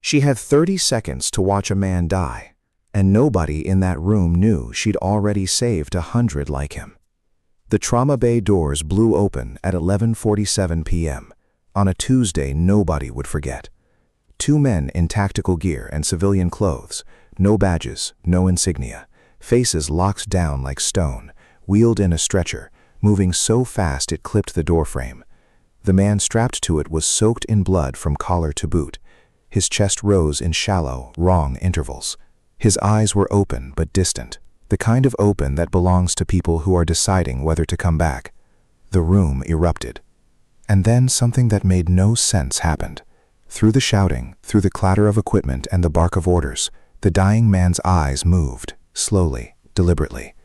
She had 30 seconds to watch a man die, and nobody in that room knew she'd already saved 100 like him. The trauma bay doors blew open at 11:47 p.m. on a Tuesday nobody would forget. Two men in tactical gear and civilian clothes, no badges, no insignia, faces locked down like stone, wheeled in a stretcher, moving so fast it clipped the doorframe. The man strapped to it was soaked in blood from collar to boot. His chest rose in shallow, wrong intervals. His eyes were open but distant, the kind of open that belongs to people who are deciding whether to come back. The room erupted. And then something that made no sense happened. Through the shouting, through the clatter of equipment and the bark of orders, the dying man's eyes moved, slowly, deliberately.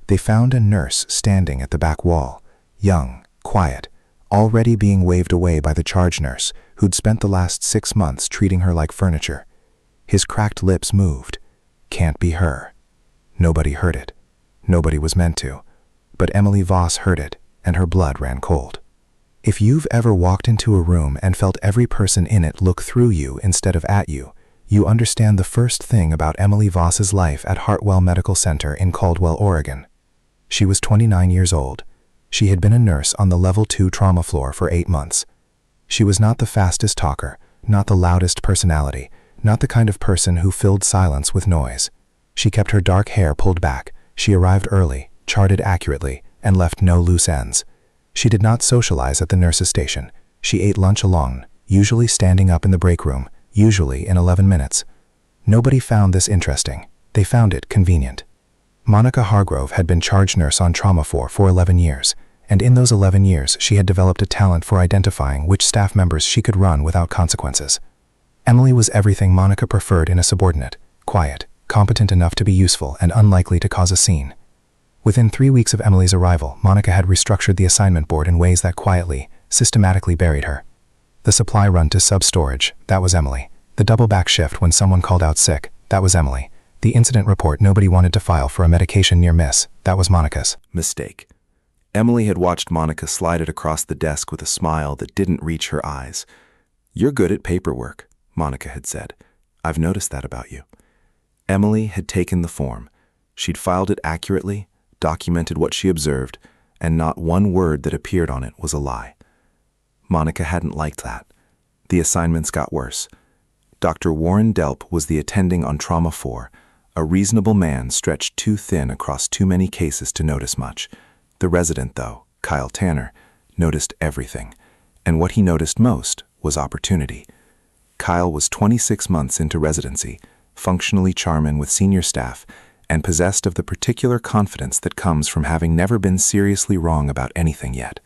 They found a nurse standing at the back wall, young, quiet, already being waved away by the charge nurse who'd spent the last 6 months treating her like furniture. His cracked lips moved. Can't be her. Nobody heard it. Nobody was meant to. But Emily Voss heard it, and her blood ran cold. If you've ever walked into a room and felt every person in it look through you instead of at you, you understand the first thing about Emily Voss's life at Hartwell Medical Center in Caldwell, Oregon. She was 29 years old. She had been a nurse on the level 2 trauma floor for 8 months. She was not the fastest talker, not the loudest personality, not the kind of person who filled silence with noise. She kept her dark hair pulled back. She arrived early, charted accurately, and left no loose ends. She did not socialize at the nurse's station. She ate lunch alone, usually standing up in the break room, usually in 11 minutes. Nobody found this interesting. They found it convenient. Monica Hargrove had been charge nurse on Trauma 4 for 11 years, and in those 11 years she had developed a talent for identifying which staff members she could run without consequences. Emily was everything Monica preferred in a subordinate: quiet, competent enough to be useful, and unlikely to cause a scene. Within 3 weeks of Emily's arrival, Monica had restructured the assignment board in ways that quietly, systematically buried her. The supply run to sub-storage, that was Emily. The double back shift when someone called out sick, that was Emily. The incident report nobody wanted to file for a medication near miss, that was Monica's. Mistake. Emily had watched Monica slide it across the desk with a smile that didn't reach her eyes. "You're good at paperwork," Monica had said. "I've noticed that about you." Emily had taken the form. She'd filed it accurately, documented what she observed, and not one word that appeared on it was a lie. Monica hadn't liked that. The assignments got worse. Dr. Warren Delp was the attending on Trauma 4, a reasonable man stretched too thin across too many cases to notice much. The resident, though, Kyle Tanner, noticed everything, and what he noticed most was opportunity. Kyle was 26 months into residency, functionally charming with senior staff, and possessed of the particular confidence that comes from having never been seriously wrong about anything yet.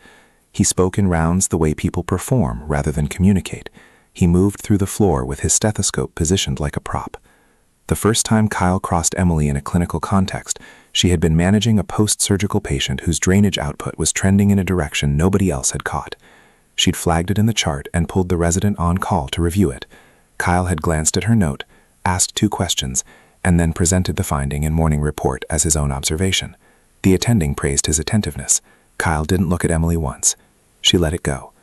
He spoke in rounds the way people perform rather than communicate. He moved through the floor with his stethoscope positioned like a prop. The first time Kyle crossed Emily in a clinical context, she had been managing a post-surgical patient whose drainage output was trending in a direction nobody else had caught. She'd flagged it in the chart and pulled the resident on call to review it. Kyle had glanced at her note, asked 2 questions, and then presented the finding and morning report as his own observation. The attending praised his attentiveness. Kyle didn't look at Emily once. She let it go.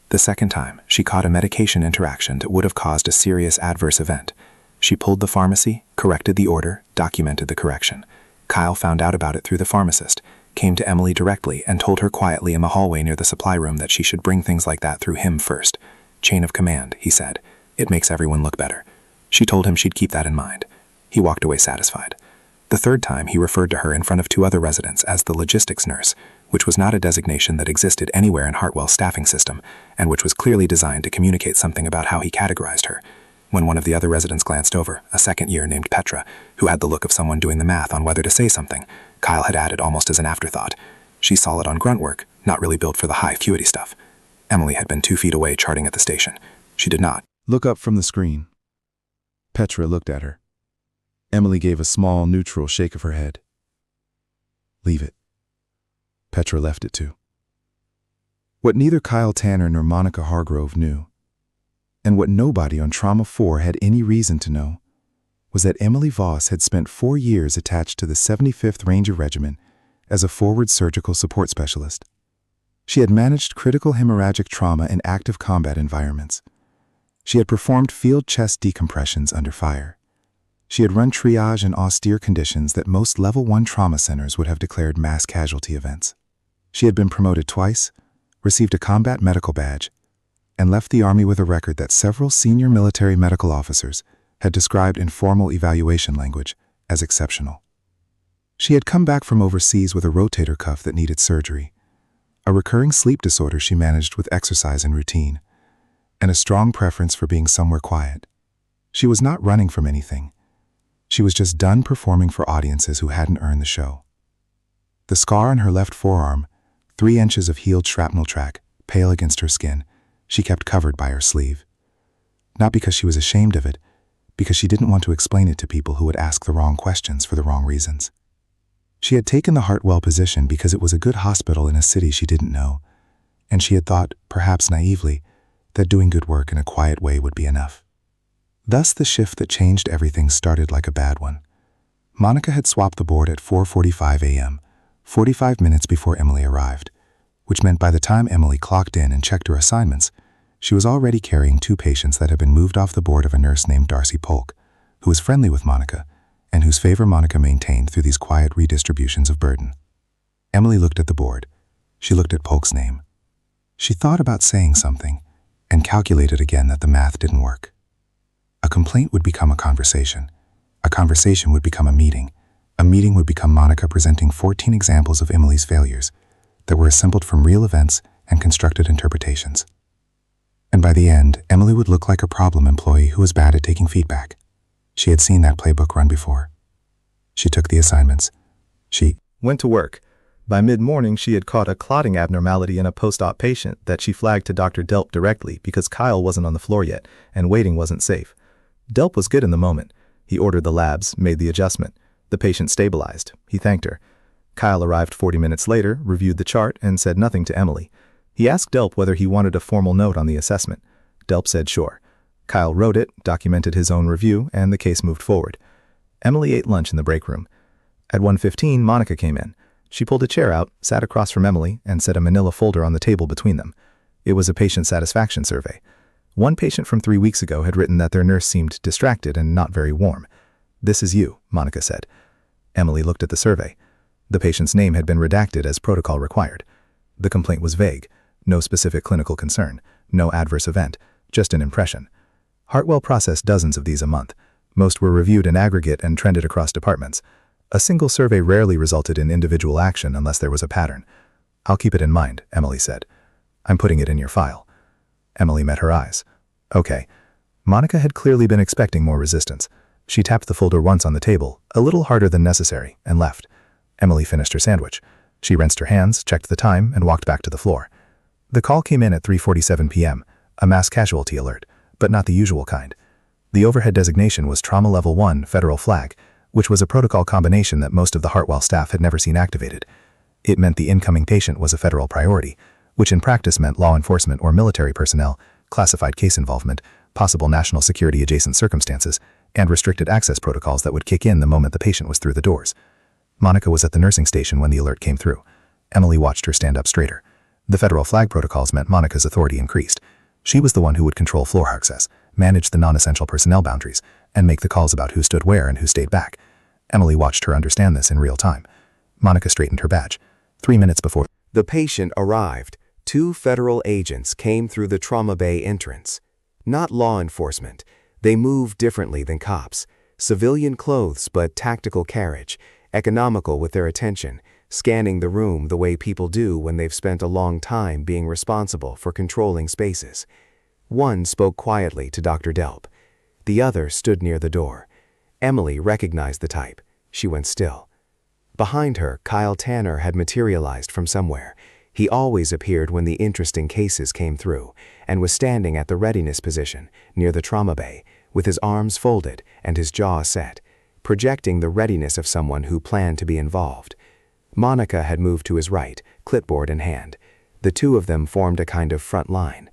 The second time, she caught a medication interaction that would have caused a serious adverse event. She pulled the pharmacy, corrected the order, documented the correction. Kyle found out about it through the pharmacist, came to Emily directly, and told her quietly in the hallway near the supply room that she should bring things like that through him first. "Chain of command," he said. "It makes everyone look better." She told him she'd keep that in mind. He walked away satisfied. The third time, he referred to her in front of 2 other residents as the logistics nurse, which was not a designation that existed anywhere in Hartwell's staffing system, and which was clearly designed to communicate something about how he categorized her. When one of the other residents glanced over, a second year named Petra, who had the look of someone doing the math on whether to say something, Kyle had added almost as an afterthought, "She's solid on grunt work, not really built for the high acuity stuff." Emily had been 2 feet away charting at the station. She did not look up from the screen. Petra looked at her. Emily gave a small, neutral shake of her head. "Leave it." Petra left it too. What neither Kyle Tanner nor Monica Hargrove knew, and what nobody on Trauma 4 had any reason to know, was that Emily Voss had spent 4 years attached to the 75th Ranger Regiment as a forward surgical support specialist. She had managed critical hemorrhagic trauma in active combat environments. She had performed field chest decompressions under fire. She had run triage in austere conditions that most Level 1 trauma centers would have declared mass casualty events. She had been promoted twice, received a combat medical badge, and left the Army with a record that several senior military medical officers had described in formal evaluation language as exceptional. She had come back from overseas with a rotator cuff that needed surgery, a recurring sleep disorder she managed with exercise and routine, and a strong preference for being somewhere quiet. She was not running from anything. She was just done performing for audiences who hadn't earned the show. The scar on her left forearm, 3 inches of healed shrapnel track, pale against her skin, she kept covered by her sleeve. Not because she was ashamed of it, because she didn't want to explain it to people who would ask the wrong questions for the wrong reasons. She had taken the Hartwell position because it was a good hospital in a city she didn't know, and she had thought, perhaps naively, that doing good work in a quiet way would be enough. Thus the shift that changed everything started like a bad one. Monica had swapped the board at 4:45 a.m., 45 minutes before Emily arrived, which meant by the time Emily clocked in and checked her assignments, she was already carrying 2 patients that had been moved off the board of a nurse named Darcy Polk, who was friendly with Monica and whose favor Monica maintained through these quiet redistributions of burden. Emily looked at the board. She looked at Polk's name. She thought about saying something and calculated again that the math didn't work. A complaint would become a conversation would become a meeting would become Monica presenting 14 examples of Emily's failures that were assembled from real events and constructed interpretations. And by the end, Emily would look like a problem employee who was bad at taking feedback. She had seen that playbook run before. She took the assignments. She went to work. By mid-morning, she had caught a clotting abnormality in a post-op patient that she flagged to Dr. Delp directly because Kyle wasn't on the floor yet and waiting wasn't safe. Delp was good in the moment. He ordered the labs, made the adjustment. The patient stabilized. He thanked her. Kyle arrived 40 minutes later, reviewed the chart, and said nothing to Emily. He asked Delp whether he wanted a formal note on the assessment. Delp said sure. Kyle wrote it, documented his own review, and the case moved forward. Emily ate lunch in the break room. At 1:15, Monica came in. She pulled a chair out, sat across from Emily, and set a manila folder on the table between them. It was a patient satisfaction survey. One patient from 3 weeks ago had written that their nurse seemed distracted and not very warm. "This is you," Monica said. Emily looked at the survey. The patient's name had been redacted as protocol required. The complaint was vague. No specific clinical concern. No adverse event. Just an impression. Hartwell processed dozens of these a month. Most were reviewed in aggregate and trended across departments. A single survey rarely resulted in individual action unless there was a pattern. "I'll keep it in mind," Emily said. "I'm putting it in your file." Emily met her eyes. "Okay." Monica had clearly been expecting more resistance. She tapped the folder once on the table, a little harder than necessary, and left. Emily finished her sandwich. She rinsed her hands, checked the time, and walked back to the floor. The call came in at 3:47 p.m., a mass casualty alert, but not the usual kind. The overhead designation was Trauma Level 1 Federal Flag, which was a protocol combination that most of the Hartwell staff had never seen activated. It meant the incoming patient was a federal priority, which in practice meant law enforcement or military personnel, classified case involvement, possible national security adjacent circumstances, and restricted access protocols that would kick in the moment the patient was through the doors. Monica was at the nursing station when the alert came through. Emily watched her stand up straighter. The federal flag protocols meant Monica's authority increased. She was the one who would control floor access, manage the non-essential personnel boundaries, and make the calls about who stood where and who stayed back. Emily watched her understand this in real time. Monica straightened her badge. 3 minutes before the patient arrived, 2 federal agents came through the trauma bay entrance. Not law enforcement. They moved differently than cops. Civilian clothes but tactical carriage, economical with their attention, scanning the room the way people do when they've spent a long time being responsible for controlling spaces. One spoke quietly to Dr. Delp. The other stood near the door. Emily recognized the type. She went still. Behind her, Kyle Tanner had materialized from somewhere. He always appeared when the interesting cases came through, and was standing at the readiness position, near the trauma bay, with his arms folded and his jaw set, projecting the readiness of someone who planned to be involved. Monica had moved to his right, clipboard in hand. The 2 of them formed a kind of front line.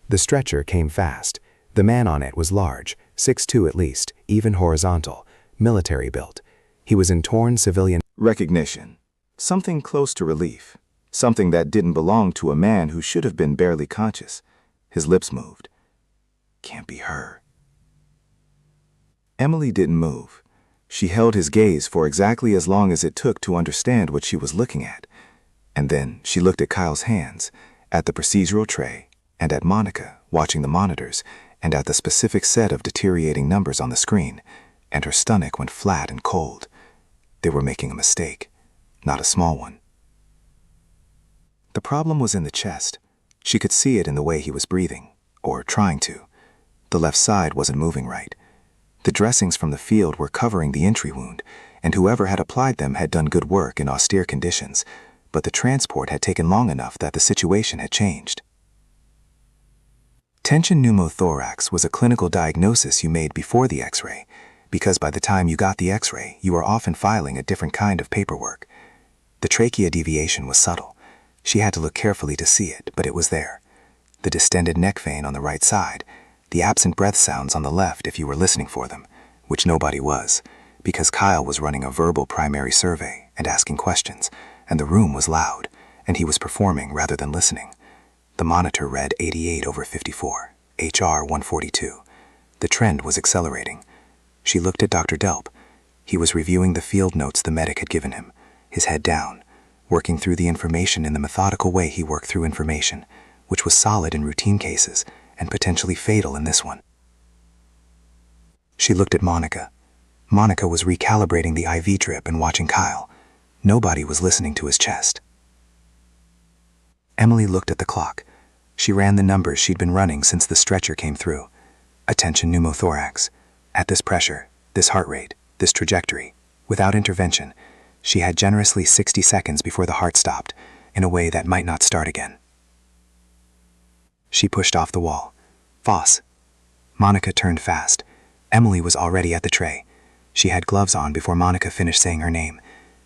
The stretcher came fast. The man on it was large, 6'2" at least, even horizontal, military built. He was in torn civilian recognition. Something close to relief. Something that didn't belong to a man who should have been barely conscious. His lips moved. Can't be her. Emily didn't move. She held his gaze for exactly as long as it took to understand what she was looking at. And then she looked at Kyle's hands, at the procedural tray, and at Monica, watching the monitors, and at the specific set of deteriorating numbers on the screen, and her stomach went flat and cold. They were making a mistake, not a small one. The problem was in the chest. She could see it in the way he was breathing, or trying to. The left side wasn't moving right. The dressings from the field were covering the entry wound, and whoever had applied them had done good work in austere conditions, but the transport had taken long enough that the situation had changed. Tension pneumothorax was a clinical diagnosis you made before the X-ray, because by the time you got the X-ray, you were often filing a different kind of paperwork. The trachea deviation was subtle. She had to look carefully to see it, but it was there. The distended neck vein on the right side, the absent breath sounds on the left if you were listening for them, which nobody was, because Kyle was running a verbal primary survey and asking questions, and the room was loud, and he was performing rather than listening. The monitor read 88/54, HR 142. The trend was accelerating. She looked at Dr. Delp. He was reviewing the field notes the medic had given him, his head down, working through the information in the methodical way he worked through information, which was solid in routine cases and potentially fatal in this one. She looked at Monica. Monica was recalibrating the IV drip and watching Kyle. Nobody was listening to his chest. Emily looked at the clock. She ran the numbers she'd been running since the stretcher came through. Attention pneumothorax. At this pressure, this heart rate, this trajectory, without intervention, she had generously 60 seconds before the heart stopped, in a way that might not start again. She pushed off the wall. Foss. Monica turned fast. Emily was already at the tray. She had gloves on before Monica finished saying her name.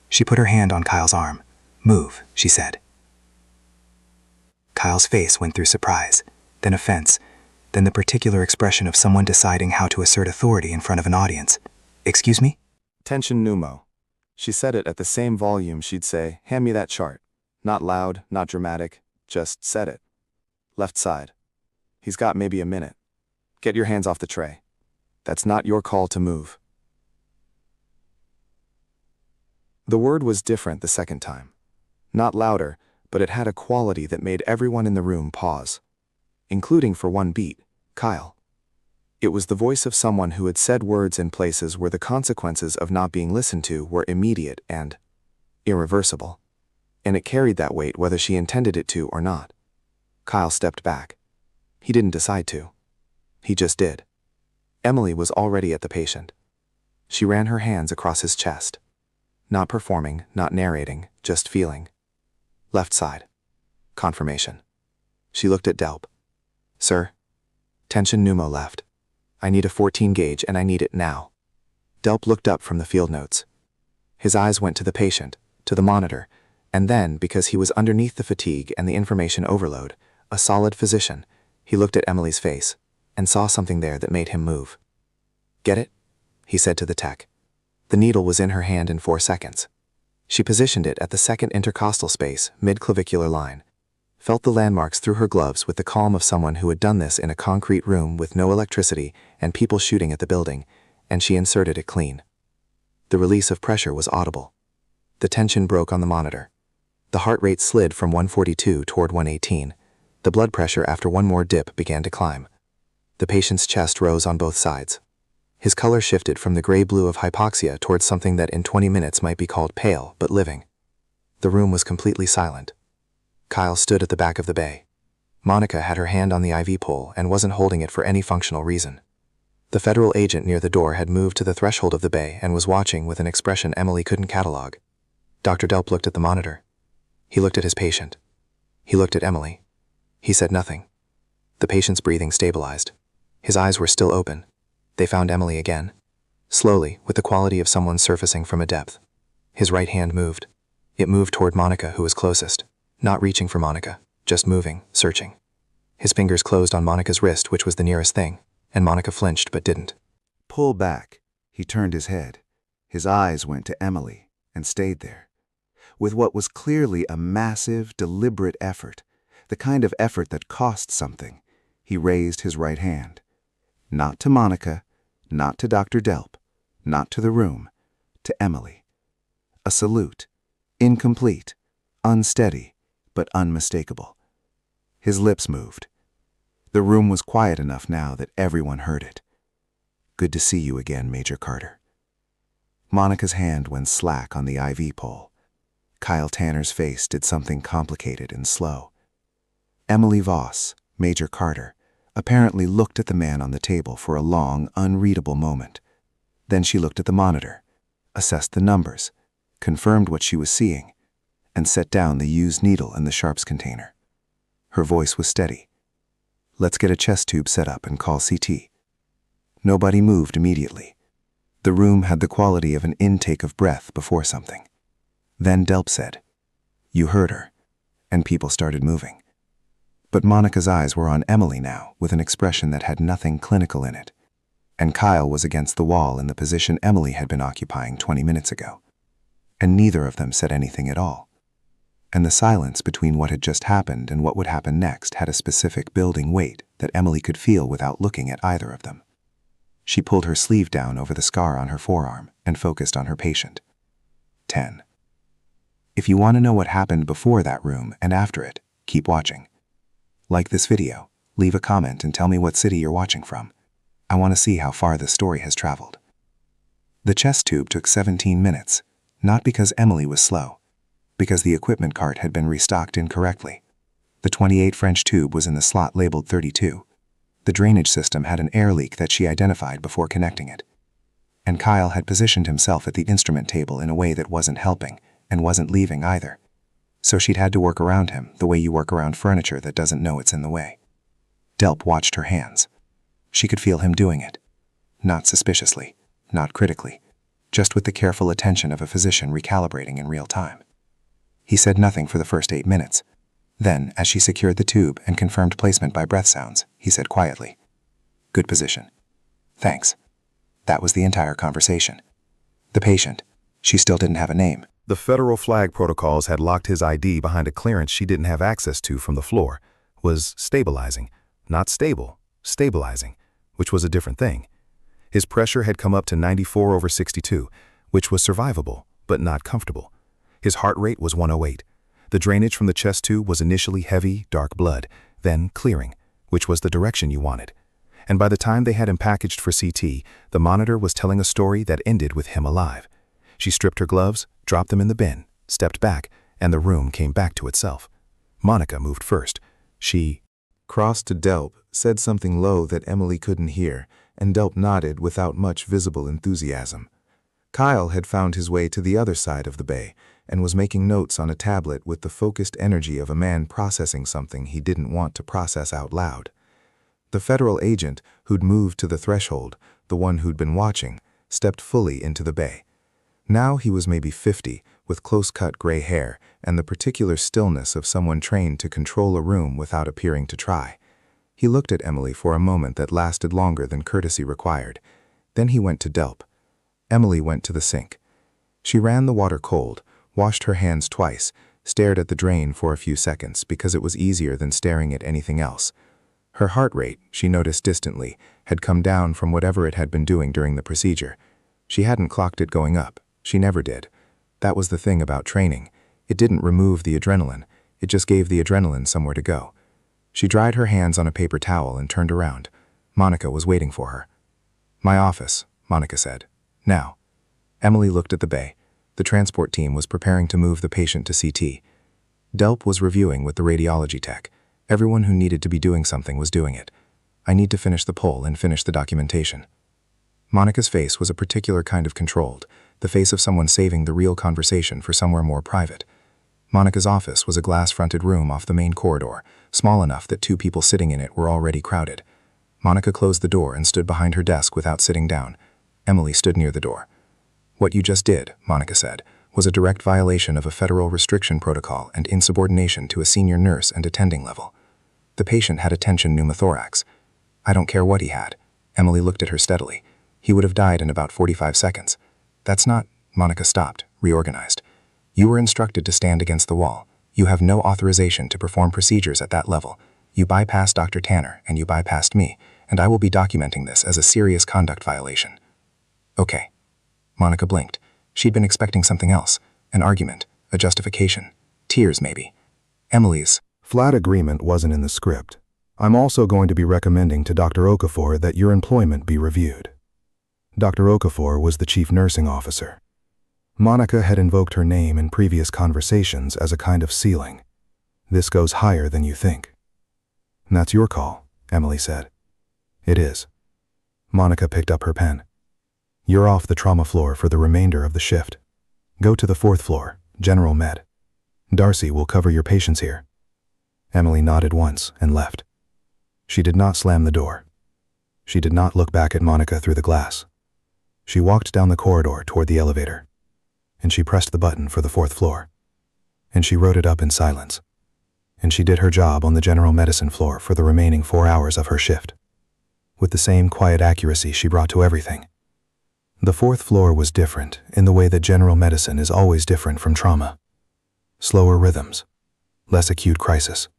She put her hand on Kyle's arm. Move, she said. Kyle's face went through surprise, then offense, then the particular expression of someone deciding how to assert authority in front of an audience. Excuse me? Tension pneumo. She said it at the same volume she'd say, hand me that chart. Not loud, not dramatic, just said it. Left side. He's got maybe a minute. Get your hands off the tray. That's not your call to move. The word was different the second time. Not louder, but it had a quality that made everyone in the room pause. Including, for one beat, Kyle. It was the voice of someone who had said words in places where the consequences of not being listened to were immediate and irreversible. And it carried that weight whether she intended it to or not. Kyle stepped back. He didn't decide to. He just did. Emily was already at the patient. She ran her hands across his chest. Not performing, not narrating, just feeling. Left side. Confirmation. She looked at Delp. Sir? Tension pneumo left. I need a 14 gauge and I need it now. Delp looked up from the field notes. His eyes went to the patient, to the monitor, and then, because he was underneath the fatigue and the information overload, a solid physician, he looked at Emily's face and saw something there that made him move. Get it? He said to the tech. The needle was in her hand in 4 seconds. She positioned it at the second intercostal space, mid-clavicular line, felt the landmarks through her gloves with the calm of someone who had done this in a concrete room with no electricity and people shooting at the building, and she inserted it clean. The release of pressure was audible. The tension broke on the monitor. The heart rate slid from 142 toward 118. The blood pressure after one more dip began to climb. The patient's chest rose on both sides. His color shifted from the gray-blue of hypoxia towards something that in 20 minutes might be called pale but living. The room was completely silent. Kyle stood at the back of the bay. Monica had her hand on the IV pole and wasn't holding it for any functional reason. The federal agent near the door had moved to the threshold of the bay and was watching with an expression Emily couldn't catalog. Dr. Delp looked at the monitor. He looked at his patient. He looked at Emily. He said nothing. The patient's breathing stabilized. His eyes were still open. They found Emily again. Slowly, with the quality of someone surfacing from a depth. His right hand moved. It moved toward Monica, who was closest. Not reaching for Monica, just moving, searching. His fingers closed on Monica's wrist, which was the nearest thing, and Monica flinched but didn't. Pull back. He turned his head. His eyes went to Emily and stayed there. With what was clearly a massive, deliberate effort, the kind of effort that cost something, he raised his right hand. Not to Monica, not to Dr. Delp, not to the room, to Emily. A salute, incomplete, unsteady, but unmistakable. His lips moved. The room was quiet enough now that everyone heard it. Good to see you again, Major Carter. Monica's hand went slack on the IV pole. Kyle Tanner's face did something complicated and slow. Emily Voss, Major Carter, apparently looked at the man on the table for a long, unreadable moment. Then she looked at the monitor, assessed the numbers, confirmed what she was seeing, and set down the used needle in the sharps container. Her voice was steady. Let's get a chest tube set up and call CT. Nobody moved immediately. The room had the quality of an intake of breath before something. Then Delp said, "You heard her," and people started moving. But Monica's eyes were on Emily now, with an expression that had nothing clinical in it. And Kyle was against the wall in the position Emily had been occupying 20 minutes ago. And neither of them said anything at all. And the silence between what had just happened and what would happen next had a specific building weight that Emily could feel without looking at either of them. She pulled her sleeve down over the scar on her forearm and focused on her patient. 10. If you want to know what happened before that room and after it, keep watching. Like this video, leave a comment and tell me what city you're watching from. I want to see how far this story has traveled. The chest tube took 17 minutes, not because Emily was slow, because the equipment cart had been restocked incorrectly. The 28 French tube was in the slot labeled 32. The drainage system had an air leak that she identified before connecting it. And Kyle had positioned himself at the instrument table in a way that wasn't helping and wasn't leaving either. So she'd had to work around him the way you work around furniture that doesn't know it's in the way. Delp watched her hands. She could feel him doing it. Not suspiciously, not critically, just with the careful attention of a physician recalibrating in real time. He said nothing for the first 8 minutes. Then, as she secured the tube and confirmed placement by breath sounds, he said quietly, "Good position. Thanks." That was the entire conversation. The patient, she still didn't have a name. The federal flag protocols had locked his ID behind a clearance she didn't have access to from the floor, was stabilizing, not stable, stabilizing, which was a different thing. His pressure had come up to 94/62, which was survivable, but not comfortable. His heart rate was 108. The drainage from the chest tube was initially heavy, dark blood, then clearing, which was the direction you wanted. And by the time they had him packaged for CT, the monitor was telling a story that ended with him alive. She stripped her gloves, dropped them in the bin, stepped back, and the room came back to itself. Monica moved first. She crossed to Delp, said something low that Emily couldn't hear, and Delp nodded without much visible enthusiasm. Kyle had found his way to the other side of the bay and was making notes on a tablet with the focused energy of a man processing something he didn't want to process out loud. The federal agent who'd moved to the threshold, the one who'd been watching, stepped fully into the bay. Now he was maybe 50, with close-cut gray hair and the particular stillness of someone trained to control a room without appearing to try. He looked at Emily for a moment that lasted longer than courtesy required. Then he went to Delp. Emily went to the sink. She ran the water cold, washed her hands twice, stared at the drain for a few seconds because it was easier than staring at anything else. Her heart rate, she noticed distantly, had come down from whatever it had been doing during the procedure. She hadn't clocked it going up. She never did. That was the thing about training. It didn't remove the adrenaline. It just gave the adrenaline somewhere to go. She dried her hands on a paper towel and turned around. Monica was waiting for her. "My office," Monica said. "Now." Emily looked at the bay. The transport team was preparing to move the patient to CT. Delp was reviewing with the radiology tech. Everyone who needed to be doing something was doing it. "I need to finish the poll and finish the documentation." Monica's face was a particular kind of controlled, the face of someone saving the real conversation for somewhere more private. Monica's office was a glass-fronted room off the main corridor, small enough that 2 people sitting in it were already crowded. Monica closed the door and stood behind her desk without sitting down. Emily stood near the door. "What you just did," Monica said, "was a direct violation of a federal restriction protocol and insubordination to a senior nurse and attending level. The patient had a tension pneumothorax. I don't care what he had." Emily looked at her steadily. "He would have died in about 45 seconds. That's not—" Monica stopped, reorganized. "You were instructed to stand against the wall. You have no authorization to perform procedures at that level. You bypassed Dr. Tanner and you bypassed me, and I will be documenting this as a serious conduct violation." "Okay." Monica blinked. She'd been expecting something else. An argument, a justification, tears maybe. Emily's Flat agreement wasn't in the script. "I'm also going to be recommending to Dr. Okafor that your employment be reviewed." Dr. Okafor was the chief nursing officer. Monica had invoked her name in previous conversations as a kind of ceiling. "This goes higher than you think." "That's your call," Emily said. "It is." Monica picked up her pen. "You're off the trauma floor for the remainder of the shift. Go to the 4th floor, General Med. Darcy will cover your patients here." Emily nodded once and left. She did not slam the door. She did not look back at Monica through the glass. She walked down the corridor toward the elevator, and she pressed the button for the 4th floor, and she wrote it up in silence, and she did her job on the general medicine floor for the remaining 4 hours of her shift, with the same quiet accuracy she brought to everything. The 4th floor was different in the way that general medicine is always different from trauma. Slower rhythms, less acute crisis,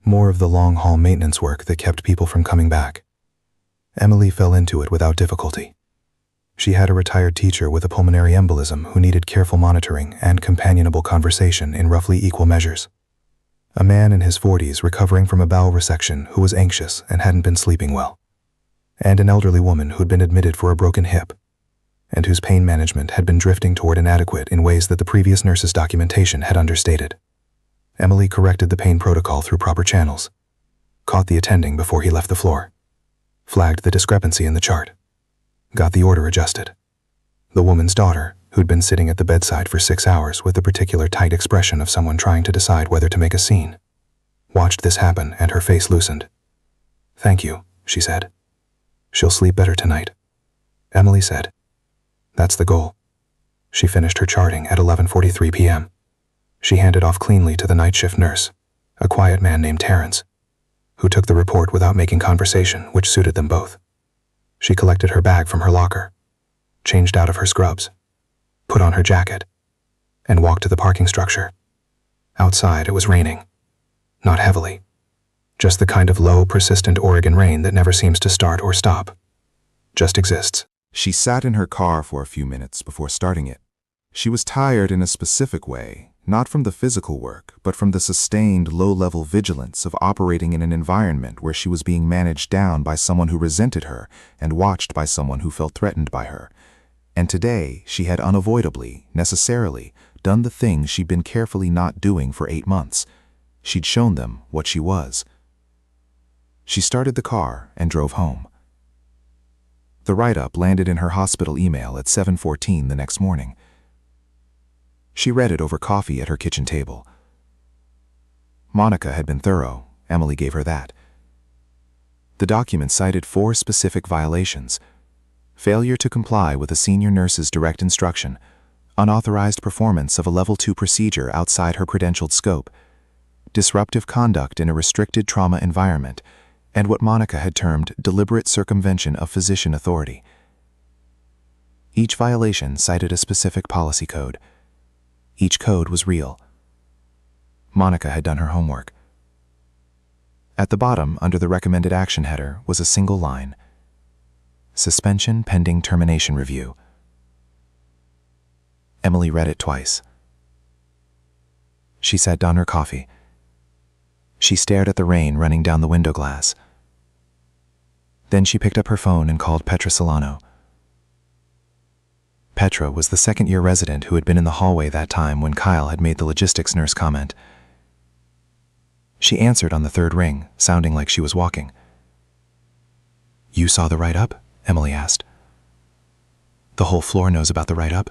more of the long-haul maintenance work that kept people from coming back. Emily fell into it without difficulty. She had a retired teacher with a pulmonary embolism who needed careful monitoring and companionable conversation in roughly equal measures. A man in his 40s recovering from a bowel resection who was anxious and hadn't been sleeping well. And an elderly woman who'd been admitted for a broken hip, and whose pain management had been drifting toward inadequate in ways that the previous nurse's documentation had understated. Emily corrected the pain protocol through proper channels, caught the attending before he left the floor, flagged the discrepancy in the chart, got the order adjusted. The woman's daughter, who'd been sitting at the bedside for 6 hours with the particular tight expression of someone trying to decide whether to make a scene, watched this happen and her face loosened. "Thank you," she said. "She'll sleep better tonight," Emily said. "That's the goal." She finished her charting at 11:43 p.m. She handed off cleanly to the night shift nurse, a quiet man named Terrence, who took the report without making conversation, which suited them both. She collected her bag from her locker, changed out of her scrubs, put on her jacket, and walked to the parking structure. Outside it was raining. Not heavily. Just the kind of low, persistent Oregon rain that never seems to start or stop. Just exists. She sat in her car for a few minutes before starting it. She was tired in a specific way, not from the physical work, but from the sustained low-level vigilance of operating in an environment where she was being managed down by someone who resented her and watched by someone who felt threatened by her. And today, she had unavoidably, necessarily, done the things she'd been carefully not doing for 8 months. She'd shown them what she was. She started the car and drove home. The write-up landed in her hospital email at 7:14 the next morning. She read it over coffee at her kitchen table. Monica had been thorough, Emily gave her that. The document cited 4 specific violations: failure to comply with a senior nurse's direct instruction, unauthorized performance of a Level 2 procedure outside her credentialed scope, disruptive conduct in a restricted trauma environment, and what Monica had termed deliberate circumvention of physician authority. Each violation cited a specific policy code. Each code was real. Monica had done her homework. At the bottom, under the recommended action header, was a single line: suspension pending termination review. Emily read it twice. She set down her coffee. She stared at the rain running down the window glass. Then she picked up her phone and called Petra Solano. Petra was the second-year resident who had been in the hallway that time when Kyle had made the logistics nurse comment. She answered on the 3rd ring, sounding like she was walking. "You saw the write-up?" Emily asked. "The whole floor knows about the write-up?"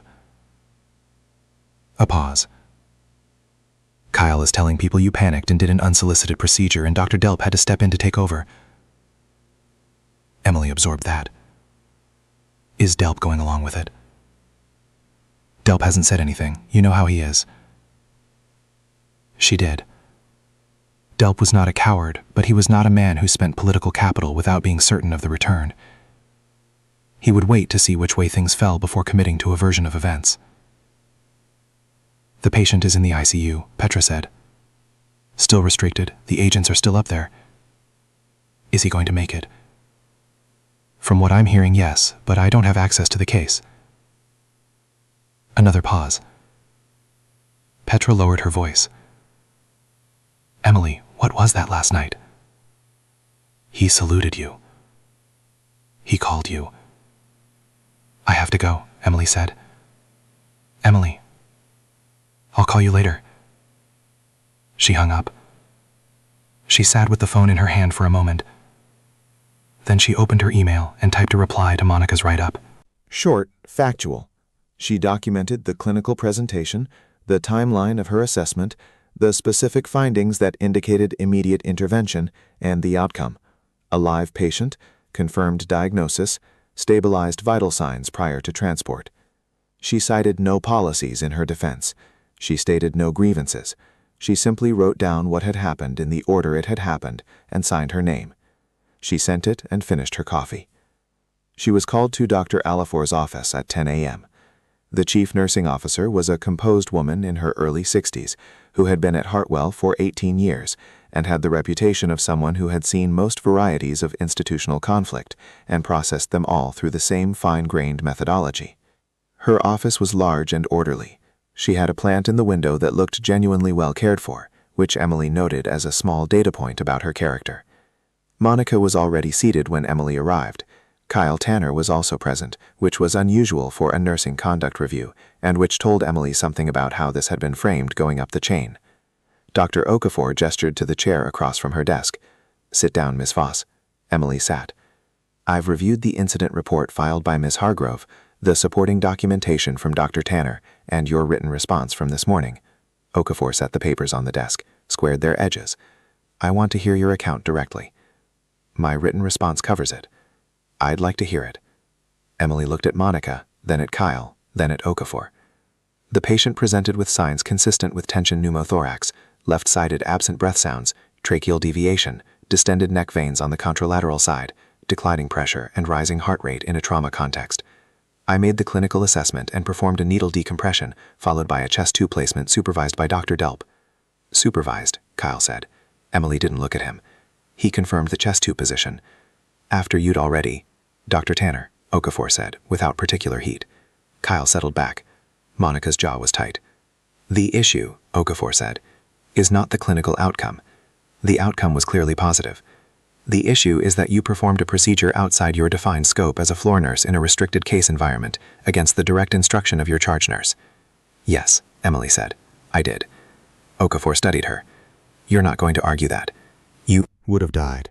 A pause. "Kyle is telling people you panicked and did an unsolicited procedure and Dr. Delp had to step in to take over." Emily absorbed that. "Is Delp going along with it?" "Delp hasn't said anything. You know how he is." She did. Delp was not a coward, but he was not a man who spent political capital without being certain of the return. He would wait to see which way things fell before committing to a version of events. "The patient is in the ICU," Petra said. "Still restricted. The agents are still up there." "Is he going to make it?" From what I'm hearing, yes, but I don't have access to the case. Another pause. Petra lowered her voice. Emily, what was that last night? He saluted you. He called you. I have to go, Emily said. Emily, I'll call you later. She hung up. She sat with the phone in her hand for a moment. Then she opened her email and typed a reply to Monica's write-up. Short, factual. She documented the clinical presentation, the timeline of her assessment, the specific findings that indicated immediate intervention, and the outcome. A live patient, confirmed diagnosis, stabilized vital signs prior to transport. She cited no policies in her defense. She stated no grievances. She simply wrote down what had happened in the order it had happened and signed her name. She sent it and finished her coffee. She was called to Dr. Alafor's office at 10 a.m. The chief nursing officer was a composed woman in her early 60s who had been at Hartwell for 18 years and had the reputation of someone who had seen most varieties of institutional conflict and processed them all through the same fine-grained methodology. Her office was large and orderly. She had a plant in the window that looked genuinely well cared for, which Emily noted as a small data point about her character. Monica was already seated when Emily arrived. Kyle Tanner was also present, which was unusual for a nursing conduct review, and which told Emily something about how this had been framed going up the chain. Dr. Okafor gestured to the chair across from her desk. "Sit down, Miss Voss." Emily sat. "I've reviewed the incident report filed by Miss Hargrove, the supporting documentation from Dr. Tanner, and your written response from this morning." Okafor set the papers on the desk, squared their edges. "I want to hear your account directly." "My written response covers it." "I'd like to hear it." Emily looked at Monica, then at Kyle, then at Okafor. "The patient presented with signs consistent with tension pneumothorax, left-sided absent breath sounds, tracheal deviation, distended neck veins on the contralateral side, declining pressure, and rising heart rate in a trauma context. I made the clinical assessment and performed a needle decompression, followed by a chest tube placement supervised by Dr. Delp." "Supervised," Kyle said. Emily didn't look at him. He confirmed the chest tube position. "After you'd already..." "Dr. Tanner," Okafor said, without particular heat. Kyle settled back. Monica's jaw was tight. "The issue," Okafor said, "is not the clinical outcome. The outcome was clearly positive. The issue is that you performed a procedure outside your defined scope as a floor nurse in a restricted case environment against the direct instruction of your charge nurse." "Yes," Emily said. "I did." Okafor studied her. "You're not going to argue that. You Would have died.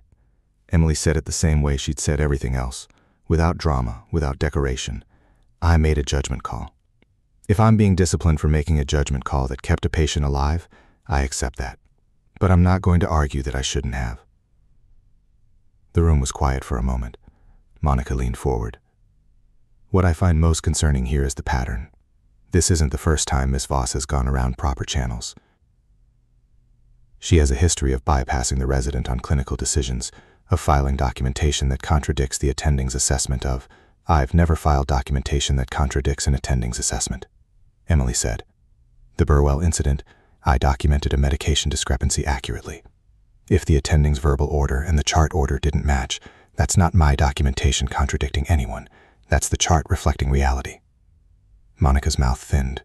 Emily said it the same way she'd said everything else, without drama, without decoration. I made a judgment call. If I'm being disciplined for making a judgment call that kept a patient alive, I accept that. But I'm not going to argue that I shouldn't have." The room was quiet for a moment. Monica leaned forward. "What I find most concerning here is the pattern. This isn't the first time Miss Voss has gone around proper channels. She has a history of bypassing the resident on clinical decisions, of filing documentation that contradicts the attending's assessment of. I've never filed documentation that contradicts an attending's assessment," Emily said. "The Burwell incident, I documented a medication discrepancy accurately. If the attending's verbal order and the chart order didn't match, that's not my documentation contradicting anyone. That's the chart reflecting reality." Monica's mouth thinned.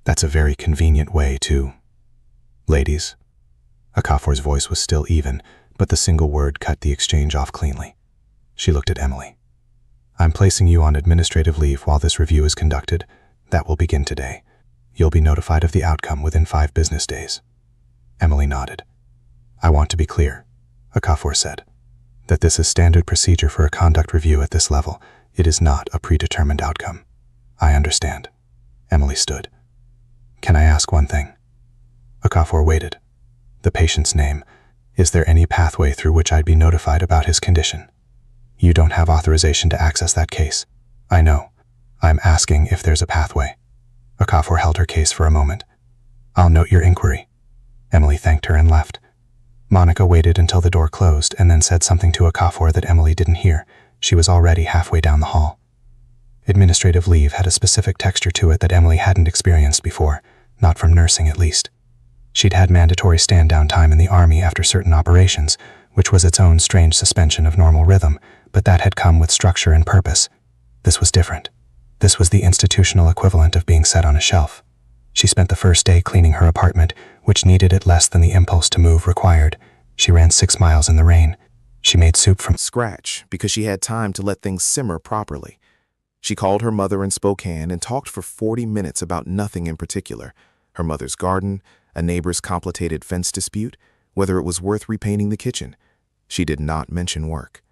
"That's a very convenient way to..." "Ladies." Okafor's voice was still even, but the single word cut the exchange off cleanly. She looked at Emily. "I'm placing you on administrative leave while this review is conducted. That will begin today. You'll be notified of the outcome within 5 business days." Emily nodded. "I want to be clear," Okafor said, "that this is standard procedure for a conduct review at this level. It is not a predetermined outcome." "I understand." Emily stood. "Can I ask one thing?" Okafor waited. "The patient's name. Is there any pathway through which I'd be notified about his condition?" "You don't have authorization to access that case." "I know. I'm asking if there's a pathway." Okafor held her case for a moment. "I'll note your inquiry." Emily thanked her and left. Monica waited until the door closed and then said something to Okafor that Emily didn't hear. She was already halfway down the hall. Administrative leave had a specific texture to it that Emily hadn't experienced before, not from nursing at least. She'd had mandatory stand-down time in the Army after certain operations, which was its own strange suspension of normal rhythm, but that had come with structure and purpose. This was different. This was the institutional equivalent of being set on a shelf. She spent the first day cleaning her apartment, which needed it less than the impulse to move required. She ran 6 miles in the rain. She made soup from Scratch because she had time to let things simmer properly. She called her mother in Spokane and talked for 40 minutes about nothing in particular: her mother's garden, a neighbor's complicated fence dispute, whether it was worth repainting the kitchen. She did not mention work.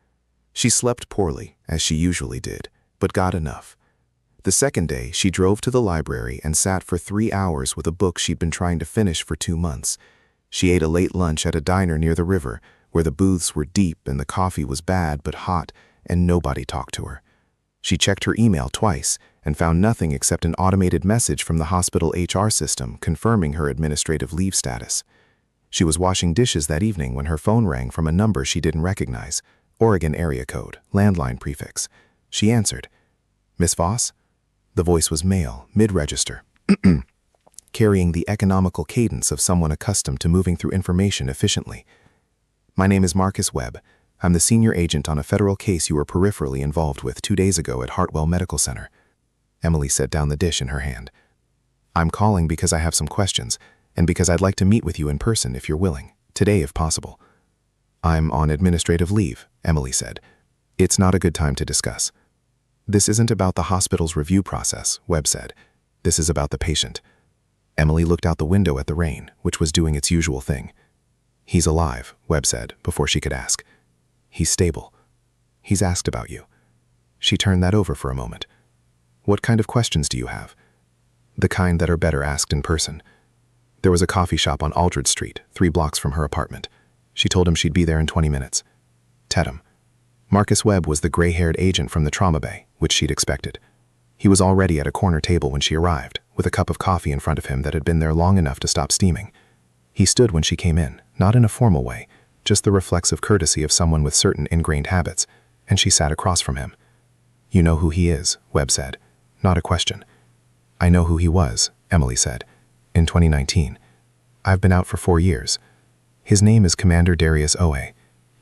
She slept poorly, as she usually did, but got enough. The second day, she drove to the library and sat for 3 hours with a book she'd been trying to finish for 2 months. She ate a late lunch at a diner near the river, where the booths were deep and the coffee was bad but hot, and nobody talked to her. She checked her email twice and found nothing except an automated message from the hospital HR system confirming her administrative leave status. She was washing dishes that evening when her phone rang from a number she didn't recognize, Oregon area code, landline prefix. She answered. "Miss Voss?" The voice was male, mid-register, carrying the economical cadence of someone accustomed to moving through information efficiently. "My name is Marcus Webb. I'm the senior agent on a federal case you were peripherally involved with 2 days ago at Hartwell Medical Center." Emily set down the dish in her hand. "I'm calling because I have some questions, and because I'd like to meet with you in person if you're willing, today if possible." "I'm on administrative leave," Emily said. "It's not a good time to discuss." "This isn't about the hospital's review process," Webb said. "This is about the patient." Emily looked out the window at the rain, which was doing its usual thing. "He's alive," Webb said, before she could ask. "He's stable. He's asked about you." She turned that over for a moment. "What kind of questions do you have?" "The kind that are better asked in person." There was a coffee shop on Aldred Street, 3 blocks from her apartment. She told him she'd be there in 20 minutes. Tedham. Marcus Webb was the gray-haired agent from the trauma bay, which she'd expected. He was already at a corner table when she arrived, with a cup of coffee in front of him that had been there long enough to stop steaming. He stood when she came in, not in a formal way, just the reflexive courtesy of someone with certain ingrained habits, and she sat across from him. "You know who he is," Webb said. Not a question. "I know who he was," Emily said. "In 2019. I've been out for 4 years. His name is Commander Darius Owe.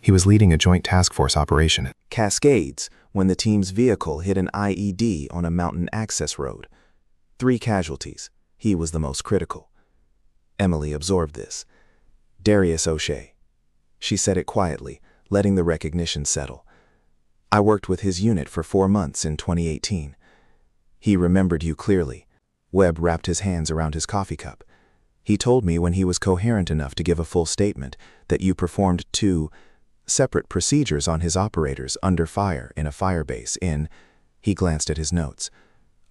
He was leading a joint task force operation at Cascades when the team's vehicle hit an IED on a mountain access road. 3 casualties. He was the most critical." Emily absorbed this. "Darius O'Shea." She said it quietly, letting the recognition settle. "I worked with his unit for 4 months in 2018. He remembered you clearly." Webb wrapped his hands around his coffee cup. "He told me when he was coherent enough to give a full statement that you performed 2 separate procedures on his operators under fire in a firebase in," he glanced at his notes,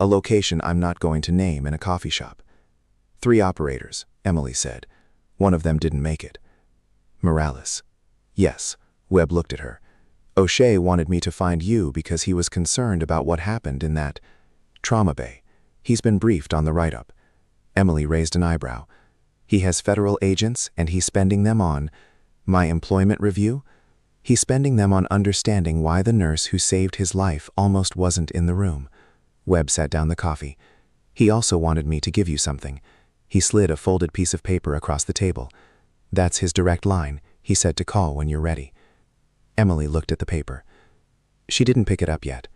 "a location I'm not going to name in a coffee shop." 3 operators, Emily said. "One of them didn't make it." "Morales." "Yes." Webb looked at her. "O'Shea wanted me to find you because he was concerned about what happened in that trauma bay. He's been briefed on the write-up." Emily raised an eyebrow. "He has federal agents and he's spending them on my employment review? He's spending them on understanding why the nurse who saved his life almost wasn't in the room." Webb sat down the coffee. "He also wanted me to give you something." He slid a folded piece of paper across the table. "That's his direct line. He said to call when you're ready." Emily looked at the paper. She didn't pick it up yet.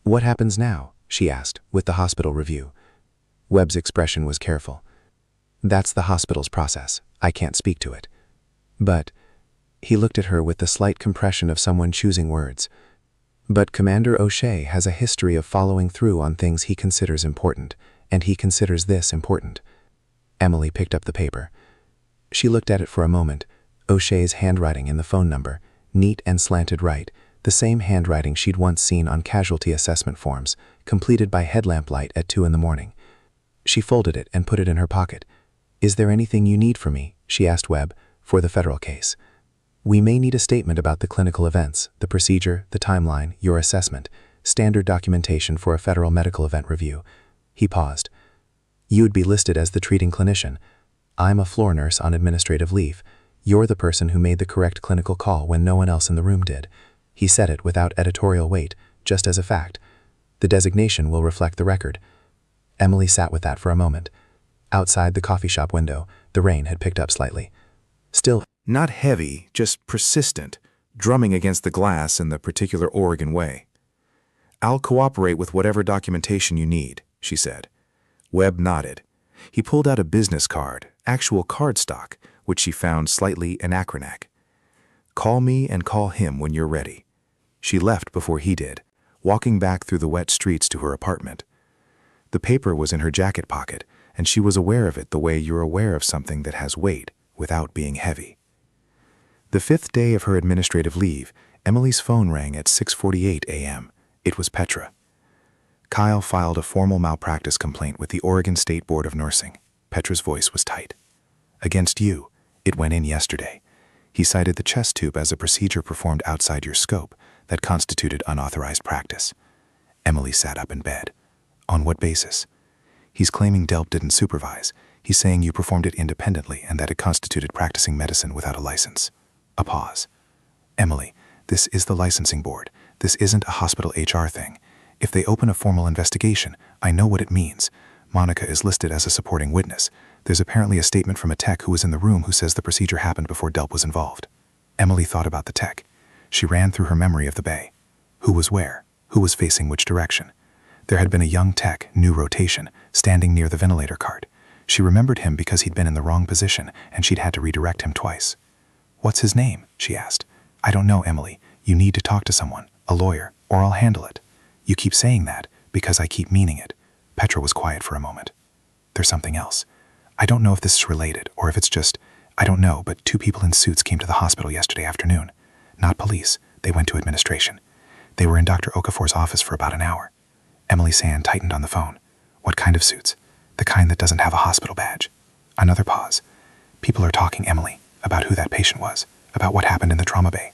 "What happens now?" she asked, with the hospital review. Webb's expression was careful. "That's the hospital's process. I can't speak to it." "But," he looked at her with the slight compression of someone choosing words, "but Commander O'Shea has a history of following through on things he considers important, and he considers this important." Emily picked up the paper. She looked at it for a moment, O'Shea's handwriting in the phone number, neat and slanted right, the same handwriting she'd once seen on casualty assessment forms, completed by headlamp light at 2 in the morning. She folded it and put it in her pocket. "Is there anything you need from me?" she asked Webb, "for the federal case. We may need a statement about the clinical events, the procedure, the timeline, your assessment, standard documentation for a federal medical event review." He paused. "You'd be listed as the treating clinician. I'm a floor nurse on administrative leave. You're the person who made the correct clinical call when no one else in the room did." He said it without editorial weight, just as a fact. "The designation will reflect the record." Emily sat with that for a moment. Outside the coffee shop window, the rain had picked up slightly. Still, Not heavy, just persistent, drumming against the glass in the particular Oregon way. "I'll cooperate with whatever documentation you need," she said. Webb nodded. He pulled out a business card, actual cardstock, which she found slightly anachronistic. "Call me and call him when you're ready." She left before he did, walking back through the wet streets to her apartment. The paper was in her jacket pocket, and she was aware of it the way you're aware of something that has weight without being heavy. The 5th day of her administrative leave, Emily's phone rang at 6:48 a.m. It was Petra. Kyle filed a formal malpractice complaint with the Oregon State Board of Nursing. Petra's voice was tight. "Against you. It went in yesterday." He cited the chest tube as a procedure performed outside your scope that constituted unauthorized practice. Emily sat up in bed. "On what basis?" "He's claiming Delp didn't supervise. He's saying you performed it independently and that it constituted practicing medicine without a license." A pause. "Emily, this is the licensing board. This isn't a hospital HR thing. If they open a formal investigation, I know what it means. Monica is listed as a supporting witness. There's apparently a statement from a tech who was in the room who says the procedure happened before Delp was involved." Emily thought about the tech. She ran through her memory of the bay. Who was where? Who was facing which direction? There had been a young tech, new rotation, standing near the ventilator cart. She remembered him because he'd been in the wrong position and she'd had to redirect him twice. "What's his name?" she asked. "I don't know, Emily. You need to talk to someone, a lawyer, or I'll handle it." "You keep saying that because I keep meaning it." Petra was quiet for a moment. "There's something else. I don't know if this is related or if it's just, I don't know, but 2 people in suits came to the hospital yesterday afternoon. Not police. They went to administration. They were in Dr. Okafor's office for about an hour." Emily's hand tightened on the phone. "What kind of suits?" "The kind that doesn't have a hospital badge." Another pause. "People are talking, Emily, about who that patient was, about what happened in the trauma bay.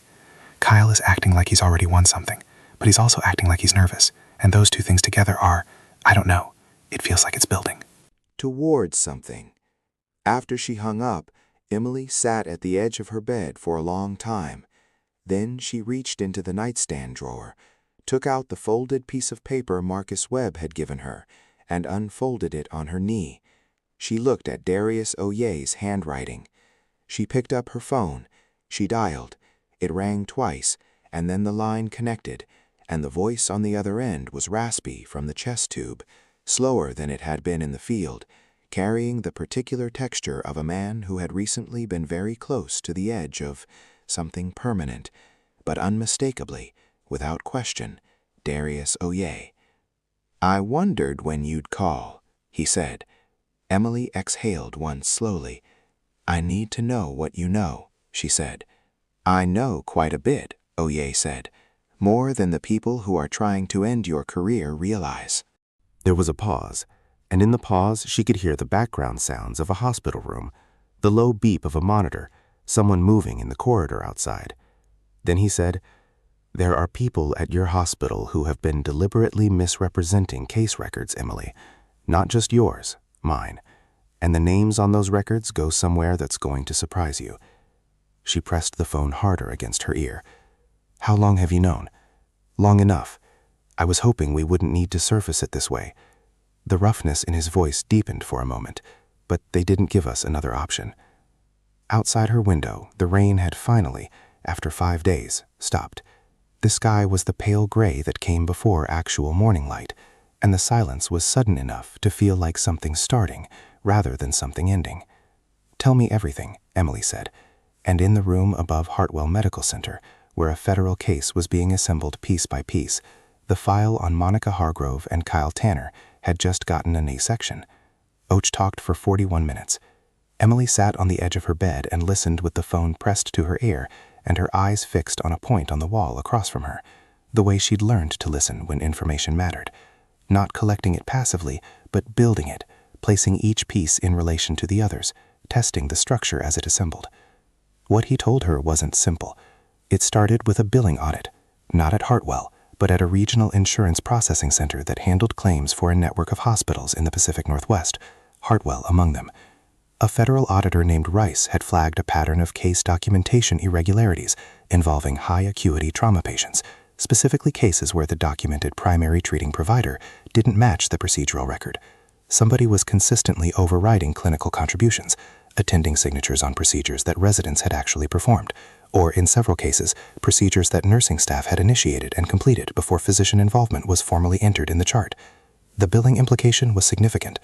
Kyle is acting like he's already won something, but he's also acting like he's nervous, and those 2 things together are, I don't know, it feels like it's building." Towards something. After she hung up, Emily sat at the edge of her bed for a long time. Then she reached into the nightstand drawer, took out the folded piece of paper Marcus Webb had given her, and unfolded it on her knee. She looked at Darius Oyer's handwriting. She picked up her phone. She dialed. It rang twice, and then the line connected, and the voice on the other end was raspy from the chest tube, slower than it had been in the field, carrying the particular texture of a man who had recently been very close to the edge of something permanent, but unmistakably, without question, Darius Oyer. "I wondered when you'd call," he said. Emily exhaled once slowly. "I need to know what you know," she said. "I know quite a bit," Oyer said. "More than the people who are trying to end your career realize." There was a pause, and in the pause she could hear the background sounds of a hospital room, the low beep of a monitor, someone moving in the corridor outside. Then he said, "There are people at your hospital who have been deliberately misrepresenting case records, Emily. Not just yours, mine. And the names on those records go somewhere that's going to surprise you." She pressed the phone harder against her ear. "How long have you known?" "Long enough. I was hoping we wouldn't need to surface it this way." The roughness in his voice deepened for a moment, but they didn't give us another option. Outside her window, the rain had finally, after 5 days, stopped. The sky was the pale gray that came before actual morning light, and the silence was sudden enough to feel like something starting rather than something ending. "Tell me everything," Emily said, and in the room above Hartwell Medical Center, where a federal case was being assembled piece by piece, the file on Monica Hargrove and Kyle Tanner had just gotten an A-section. Och talked for 41 minutes. Emily sat on the edge of her bed and listened with the phone pressed to her ear and her eyes fixed on a point on the wall across from her, the way she'd learned to listen when information mattered, not collecting it passively, but building it, placing each piece in relation to the others, testing the structure as it assembled. What he told her wasn't simple. It started with a billing audit, not at Hartwell, but at a regional insurance processing center that handled claims for a network of hospitals in the Pacific Northwest, Hartwell among them. A federal auditor named Rice had flagged a pattern of case documentation irregularities involving high-acuity trauma patients, specifically cases where the documented primary treating provider didn't match the procedural record. Somebody was consistently overriding clinical contributions, attending signatures on procedures that residents had actually performed, or in several cases, procedures that nursing staff had initiated and completed before physician involvement was formally entered in the chart. The billing implication was significant.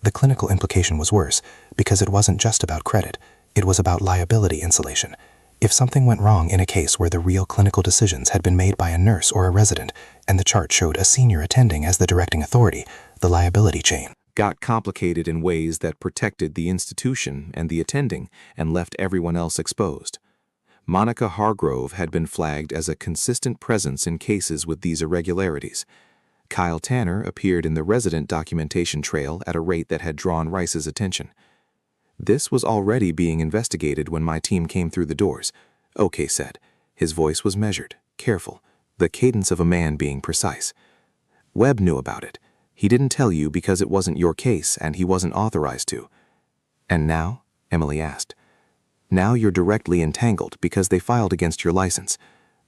The clinical implication was worse, because it wasn't just about credit, it was about liability insulation. If something went wrong in a case where the real clinical decisions had been made by a nurse or a resident, and the chart showed a senior attending as the directing authority, the liability chain got complicated in ways that protected the institution and the attending and left everyone else exposed. Monica Hargrove had been flagged as a consistent presence in cases with these irregularities. Kyle Tanner appeared in the resident documentation trail at a rate that had drawn Rice's attention. This was already being investigated when my team came through the doors, OK said. His voice was measured, careful, the cadence of a man being precise. Webb knew about it. He didn't tell you because it wasn't your case and he wasn't authorized to. And now? Emily asked. Now you're directly entangled because they filed against your license.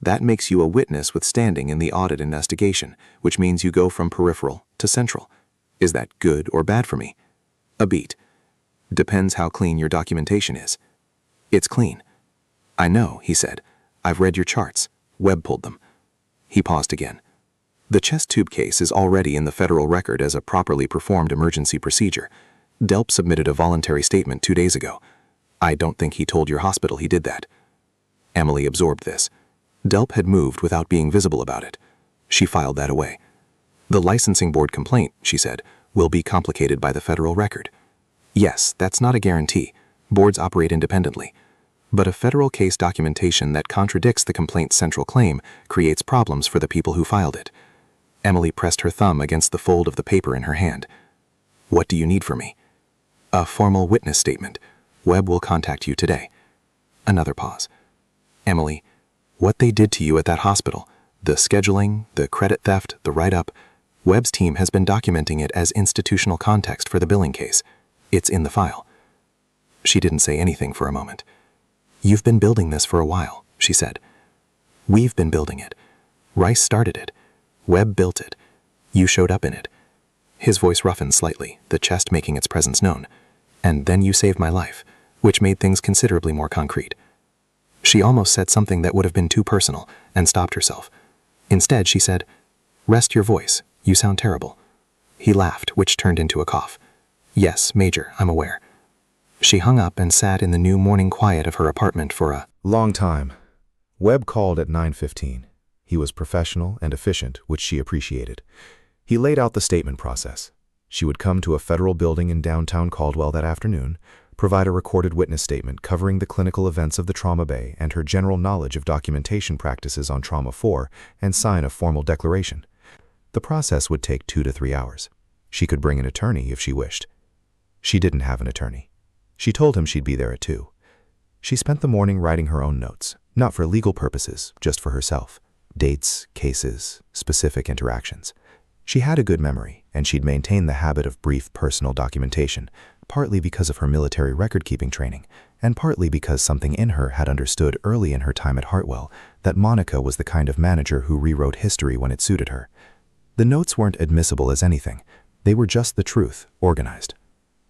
That makes you a witness with standing in the audit investigation, which means you go from peripheral to central. Is that good or bad for me? A beat. Depends how clean your documentation is. It's clean. I know, he said. I've read your charts. Webb pulled them. He paused again. The chest tube case is already in the federal record as a properly performed emergency procedure. Delp submitted a voluntary statement 2 days ago. I don't think he told your hospital he did that. Emily absorbed this. Delp had moved without being visible about it. She filed that away. The licensing board complaint, she said, will be complicated by the federal record. Yes, that's not a guarantee. Boards operate independently. But a federal case documentation that contradicts the complaint's central claim creates problems for the people who filed it. Emily pressed her thumb against the fold of the paper in her hand. What do you need from me? A formal witness statement. Webb will contact you today. Another pause. Emily, what they did to you at that hospital, the scheduling, the credit theft, the write-up, Webb's team has been documenting it as institutional context for the billing case. It's in the file. She didn't say anything for a moment. You've been building this for a while, she said. We've been building it. Rice started it. Webb built it. You showed up in it. His voice roughened slightly, the chest making its presence known. And then you saved my life, which made things considerably more concrete. She almost said something that would have been too personal and stopped herself. Instead, she said, Rest your voice. You sound terrible. He laughed, which turned into a cough. Yes, Major, I'm aware. She hung up and sat in the new morning quiet of her apartment for a long time. Webb called at 9:15. He was professional and efficient, which she appreciated. He laid out the statement process. She would come to a federal building in downtown Caldwell that afternoon, provide a recorded witness statement covering the clinical events of the trauma bay and her general knowledge of documentation practices on Trauma 4, and sign a formal declaration. The process would take 2 to 3 hours. She could bring an attorney if she wished. She didn't have an attorney. She told him she'd be there at 2. She spent the morning writing her own notes, not for legal purposes, just for herself. Dates, cases, specific interactions. She had a good memory, and she'd maintained the habit of brief personal documentation, partly because of her military record-keeping training, and partly because something in her had understood early in her time at Hartwell that Monica was the kind of manager who rewrote history when it suited her. The notes weren't admissible as anything. They were just the truth, organized.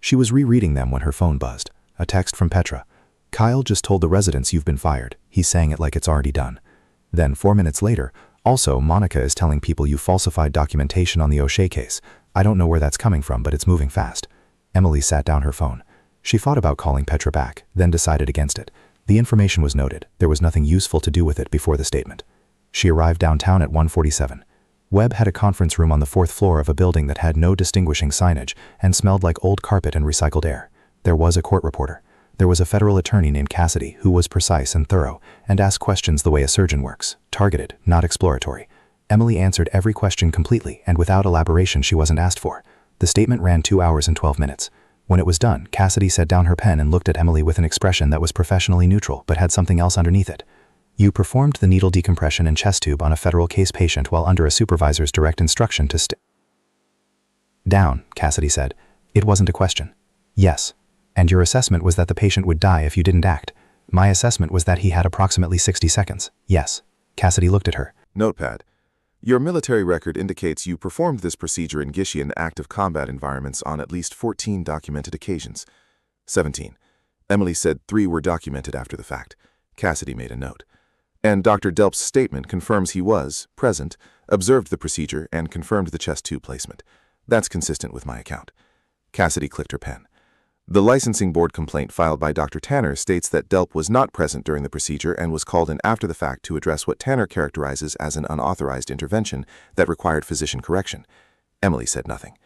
She was rereading them when her phone buzzed. A text from Petra. Kyle just told the residents you've been fired. He's saying it like it's already done. Then 4 minutes later, also Monica is telling people you falsified documentation on the O'Shea case. I don't know where that's coming from, but it's moving fast. Emily sat down her phone. She thought about calling Petra back, then decided against it. The information was noted. There was nothing useful to do with it before the statement. She arrived downtown at 1:47. Webb had a conference room on the 4th floor of a building that had no distinguishing signage and smelled like old carpet and recycled air. There was a court reporter. There was a federal attorney named Cassidy who was precise and thorough and asked questions the way a surgeon works, targeted, not exploratory. Emily answered every question completely and without elaboration she wasn't asked for. The statement ran 2 hours and 12 minutes. When it was done, Cassidy set down her pen and looked at Emily with an expression that was professionally neutral but had something else underneath it. You performed the needle decompression and chest tube on a federal case patient while under a supervisor's direct instruction to stay down, Cassidy said. It wasn't a question. Yes. And your assessment was that the patient would die if you didn't act. My assessment was that he had approximately 60 seconds. Yes. Cassidy looked at her. Notepad. Your military record indicates you performed this procedure in Gishian active combat environments on at least 14 documented occasions. 17. Emily said 3 were documented after the fact. Cassidy made a note. And Dr. Delp's statement confirms he was present, observed the procedure, and confirmed the chest tube placement. That's consistent with my account. Cassidy clicked her pen. The licensing board complaint filed by Dr. Tanner states that Delp was not present during the procedure and was called in after the fact to address what Tanner characterizes as an unauthorized intervention that required physician correction. Emily said nothing.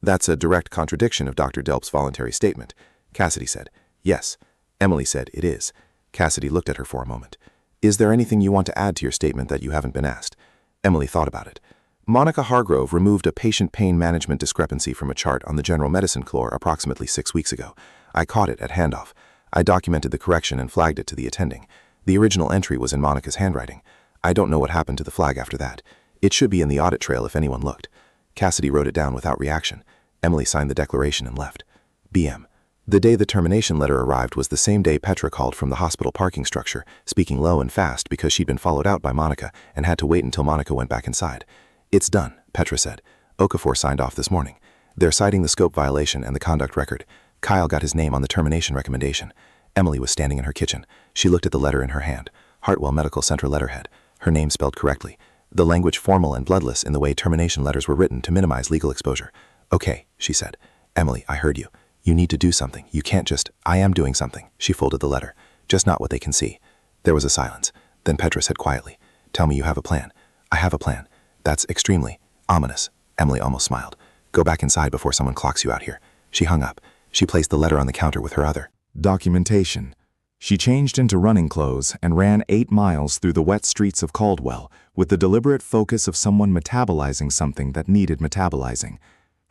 That's a direct contradiction of Dr. Delp's voluntary statement. Cassidy said, yes. Emily said, it is. Cassidy looked at her for a moment. Is there anything you want to add to your statement that you haven't been asked? Emily thought about it. Monica Hargrove removed a patient pain management discrepancy from a chart on the general medicine floor approximately 6 weeks ago. I caught it at handoff. I documented the correction and flagged it to the attending. The original entry was in Monica's handwriting. I don't know what happened to the flag after that. It should be in the audit trail if anyone looked. Cassidy wrote it down without reaction. Emily signed the declaration and left. BM. The day the termination letter arrived was the same day Petra called from the hospital parking structure, speaking low and fast because she'd been followed out by Monica and had to wait until Monica went back inside. It's done, Petra said. Okafor signed off this morning. They're citing the scope violation and the conduct record. Kyle got his name on the termination recommendation. Emily was standing in her kitchen. She looked at the letter in her hand. Hartwell Medical Center letterhead. Her name spelled correctly. The language formal and bloodless in the way termination letters were written to minimize legal exposure. Okay, she said. Emily, I heard you. You need to do something. You can't just, I am doing something. She folded the letter. Just not what they can see. There was a silence. Then Petra said quietly, tell me you have a plan. I have a plan. That's extremely ominous. Emily almost smiled. Go back inside before someone clocks you out here. She hung up. She placed the letter on the counter with her other documentation. She changed into running clothes and ran 8 miles through the wet streets of Caldwell with the deliberate focus of someone metabolizing something that needed metabolizing.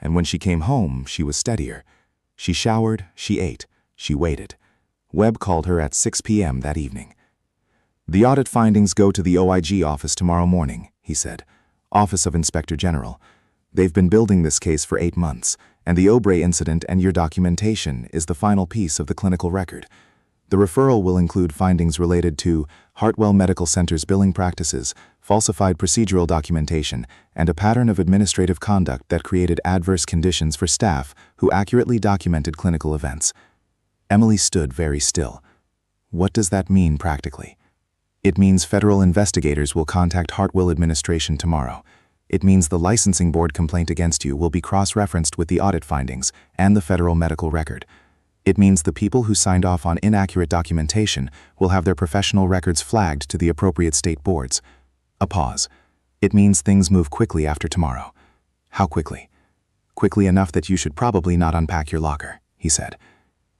And when she came home, she was steadier. She showered, she ate, she waited. Webb called her at 6 p.m. that evening. The audit findings go to the OIG office tomorrow morning, he said. Office of Inspector General. They've been building this case for 8 months, and the Obrey incident and your documentation is the final piece of the clinical record. The referral will include findings related to Hartwell Medical Center's billing practices, falsified procedural documentation, and a pattern of administrative conduct that created adverse conditions for staff who accurately documented clinical events. Emily stood very still. What does that mean practically? It means federal investigators will contact Hartwell administration tomorrow. It means the licensing board complaint against you will be cross-referenced with the audit findings and the federal medical record. It means the people who signed off on inaccurate documentation will have their professional records flagged to the appropriate state boards. A pause. It means things move quickly after tomorrow. How quickly? Quickly enough that you should probably not unpack your locker, he said.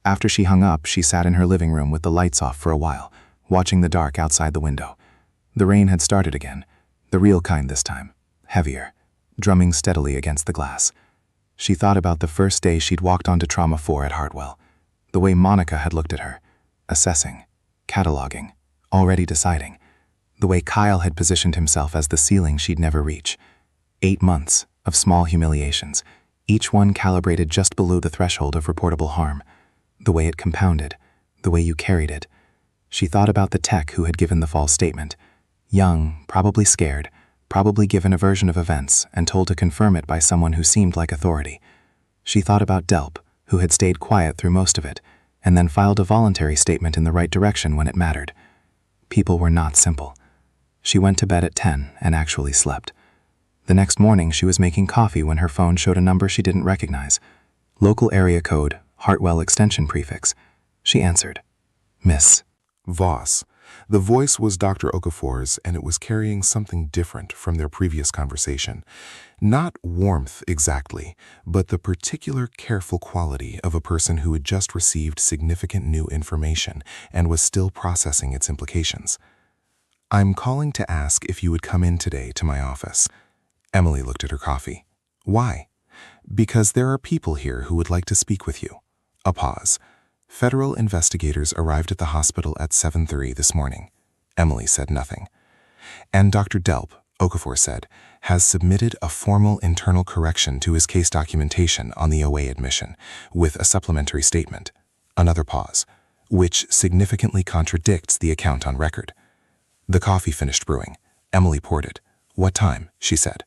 After she hung up, she sat in her living room with the lights off for a while, watching the dark outside the window. The rain had started again, the real kind this time, heavier, drumming steadily against the glass. She thought about the first day she'd walked onto Trauma 4 at Hartwell, the way Monica had looked at her, assessing, cataloging, already deciding, the way Kyle had positioned himself as the ceiling she'd never reach. 8 months of small humiliations, each one calibrated just below the threshold of reportable harm, the way it compounded, the way you carried it. She thought about the tech who had given the false statement. Young, probably scared, probably given a version of events and told to confirm it by someone who seemed like authority. She thought about Delp, who had stayed quiet through most of it, and then filed a voluntary statement in the right direction when it mattered. People were not simple. She went to bed at 10 and actually slept. The next morning she was making coffee when her phone showed a number she didn't recognize. Local area code, Hartwell extension prefix. She answered. Miss Voss. The voice was Dr. Okafor's, and it was carrying something different from their previous conversation. Not warmth exactly, but the particular careful quality of a person who had just received significant new information and was still processing its implications. I'm calling to ask if you would come in today to my office. Emily looked at her coffee. Why? Because there are people here who would like to speak with you. A pause. Federal investigators arrived at the hospital at 7:30 this morning. Emily said nothing. And Dr. Delp, Okafor said, has submitted a formal internal correction to his case documentation on the OA admission with a supplementary statement. Another pause, which significantly contradicts the account on record. The coffee finished brewing. Emily poured it. What time? She said.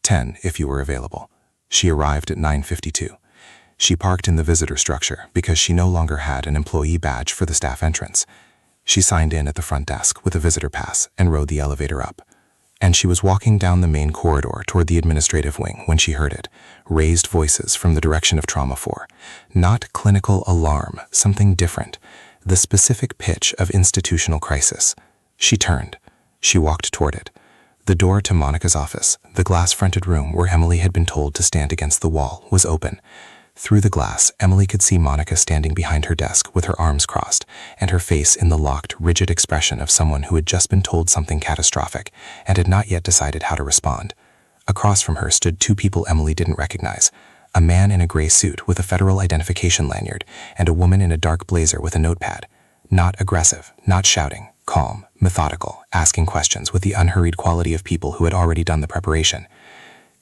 10 if you were available. She arrived at 9:52. She parked in the visitor structure because she no longer had an employee badge for the staff entrance. She signed in at the front desk with a visitor pass and rode the elevator up. And she was walking down the main corridor toward the administrative wing when she heard it, raised voices from the direction of Trauma 4. Not clinical alarm, something different, the specific pitch of institutional crisis. She turned. She walked toward it. The door to Monica's office, the glass-fronted room where Emily had been told to stand against the wall, was open. Through the glass, Emily could see Monica standing behind her desk with her arms crossed and her face in the locked, rigid expression of someone who had just been told something catastrophic and had not yet decided how to respond. Across from her stood two people Emily didn't recognize, a man in a gray suit with a federal identification lanyard and a woman in a dark blazer with a notepad. Not aggressive, not shouting, calm, methodical, asking questions with the unhurried quality of people who had already done the preparation.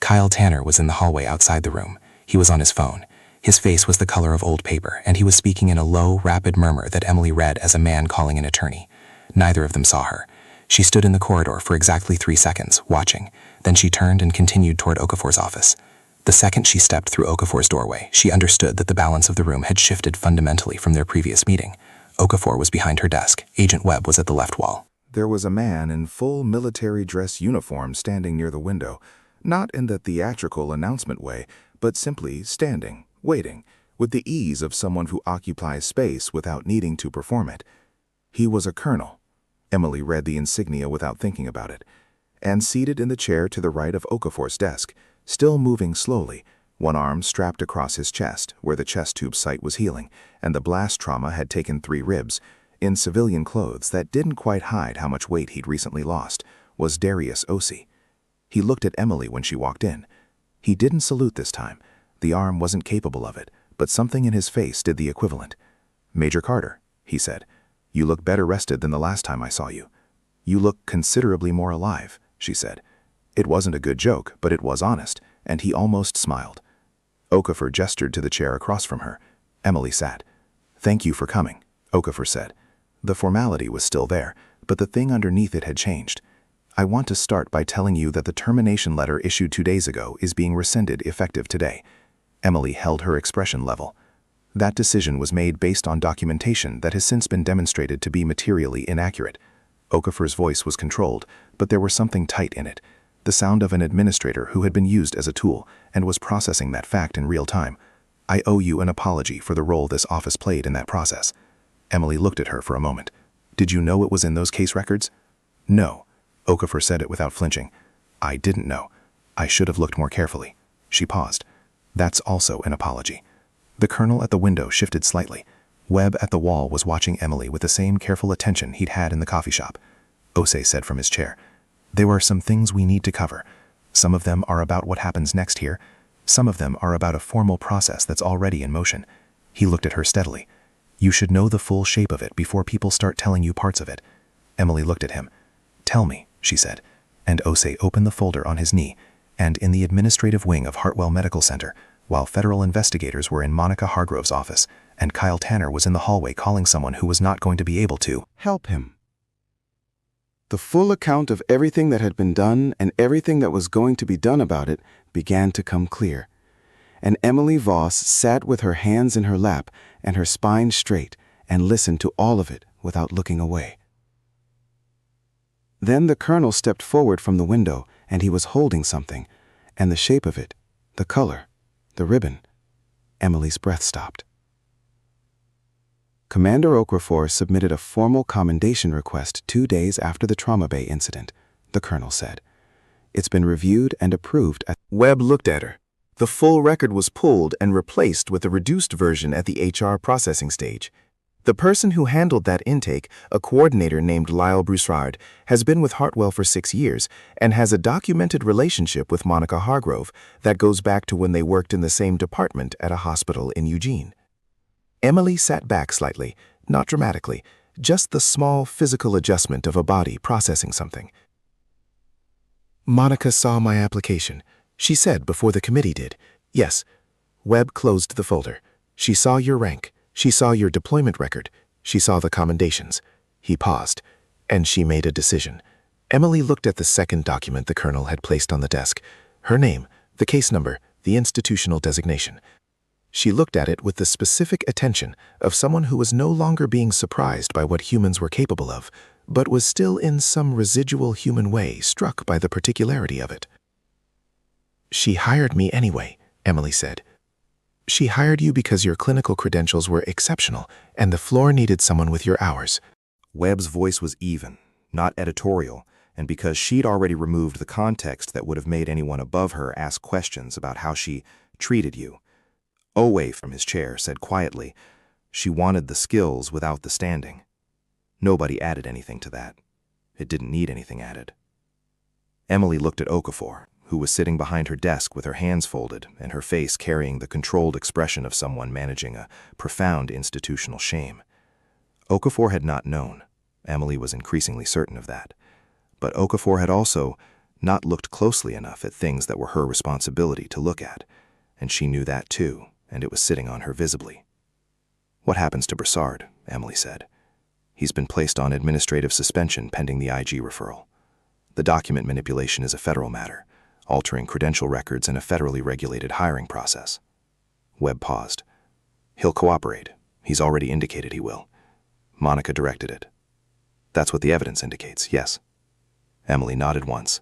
Kyle Tanner was in the hallway outside the room. He was on his phone. His face was the color of old paper, and he was speaking in a low, rapid murmur that Emily read as a man calling an attorney. Neither of them saw her. She stood in the corridor for exactly 3 seconds, watching. Then she turned and continued toward Okafor's office. The second she stepped through Okafor's doorway, she understood that the balance of the room had shifted fundamentally from their previous meeting. Okafor was behind her desk. Agent Webb was at the left wall. There was a man in full military dress uniform standing near the window, not in the theatrical announcement way, but simply standing, waiting, with the ease of someone who occupies space without needing to perform it. He was a colonel. Emily read the insignia without thinking about it. And seated in the chair to the right of Okafor's desk, still moving slowly, one arm strapped across his chest, where the chest tube site was healing, and the blast trauma had taken 3 ribs, in civilian clothes that didn't quite hide how much weight he'd recently lost, was Darius Osi. He looked at Emily when she walked in. He didn't salute this time. The arm wasn't capable of it, but something in his face did the equivalent. "Major Carter," he said, "you look better rested than the last time I saw you." "You look considerably more alive," she said. It wasn't a good joke, but it was honest, and he almost smiled. Okafor gestured to the chair across from her. Emily sat. "Thank you for coming," Okafor said. The formality was still there, but the thing underneath it had changed. "I want to start by telling you that the termination letter issued 2 days ago is being rescinded effective today." Emily held her expression level. That decision was made based on documentation that has since been demonstrated to be materially inaccurate. Okafor's voice was controlled, but there was something tight in it, the sound of an administrator who had been used as a tool and was processing that fact in real time. "I owe you an apology for the role this office played in that process." Emily looked at her for a moment. "Did you know it was in those case records?" "No." Okafor said it without flinching. "I didn't know. I should have looked more carefully." She paused. "That's also an apology." The colonel at the window shifted slightly. Webb at the wall was watching Emily with the same careful attention he'd had in the coffee shop. Osei said from his chair, "There are some things we need to cover. Some of them are about what happens next here. Some of them are about a formal process that's already in motion." He looked at her steadily. "You should know the full shape of it before people start telling you parts of it." Emily looked at him. "Tell me," she said, and Osei opened the folder on his knee, and in the administrative wing of Hartwell Medical Center, while federal investigators were in Monica Hargrove's office, and Kyle Tanner was in the hallway calling someone who was not going to be able to help him. The full account of everything that had been done and everything that was going to be done about it began to come clear. And Emily Voss sat with her hands in her lap and her spine straight and listened to all of it without looking away. Then the colonel stepped forward from the window, and he was holding something, and the shape of it, the color, the ribbon. Emily's breath stopped. Commander Okafor submitted a formal commendation request 2 days after the Trauma Bay incident, the colonel said. It's been reviewed and approved at... Webb looked at her. The full record was pulled and replaced with a reduced version at the HR processing stage. The person who handled that intake, a coordinator named Lyle Broussard, has been with Hartwell for 6 years and has a documented relationship with Monica Hargrove that goes back to when they worked in the same department at a hospital in Eugene. Emily sat back slightly, not dramatically, just the small physical adjustment of a body processing something. "Monica saw my application. She said before the committee did. Yes." Webb closed the folder. "She saw your rank. She saw your deployment record. She saw the commendations." He paused, and she made a decision. Emily looked at the second document the colonel had placed on the desk. Her name, the case number, the institutional designation. She looked at it with the specific attention of someone who was no longer being surprised by what humans were capable of, but was still in some residual human way struck by the particularity of it. "She hired me anyway," Emily said. "She hired you because your clinical credentials were exceptional and the floor needed someone with your hours." Webb's voice was even, not editorial, and because she'd already removed the context that would have made anyone above her ask questions about how she treated you. Owe from his chair said quietly, "She wanted the skills without the standing." Nobody added anything to that. It didn't need anything added. Emily looked at Okafor, who was sitting behind her desk with her hands folded and her face carrying the controlled expression of someone managing a profound institutional shame. Okafor had not known. Emily was increasingly certain of that. But Okafor had also not looked closely enough at things that were her responsibility to look at, and she knew that too, and it was sitting on her visibly. "What happens to Broussard?" Emily said. "He's been placed on administrative suspension pending the IG referral. The document manipulation is a federal matter, altering credential records in a federally regulated hiring process." Webb paused. "He'll cooperate. He's already indicated he will. Monica directed it." "That's what the evidence indicates, yes." Emily nodded once.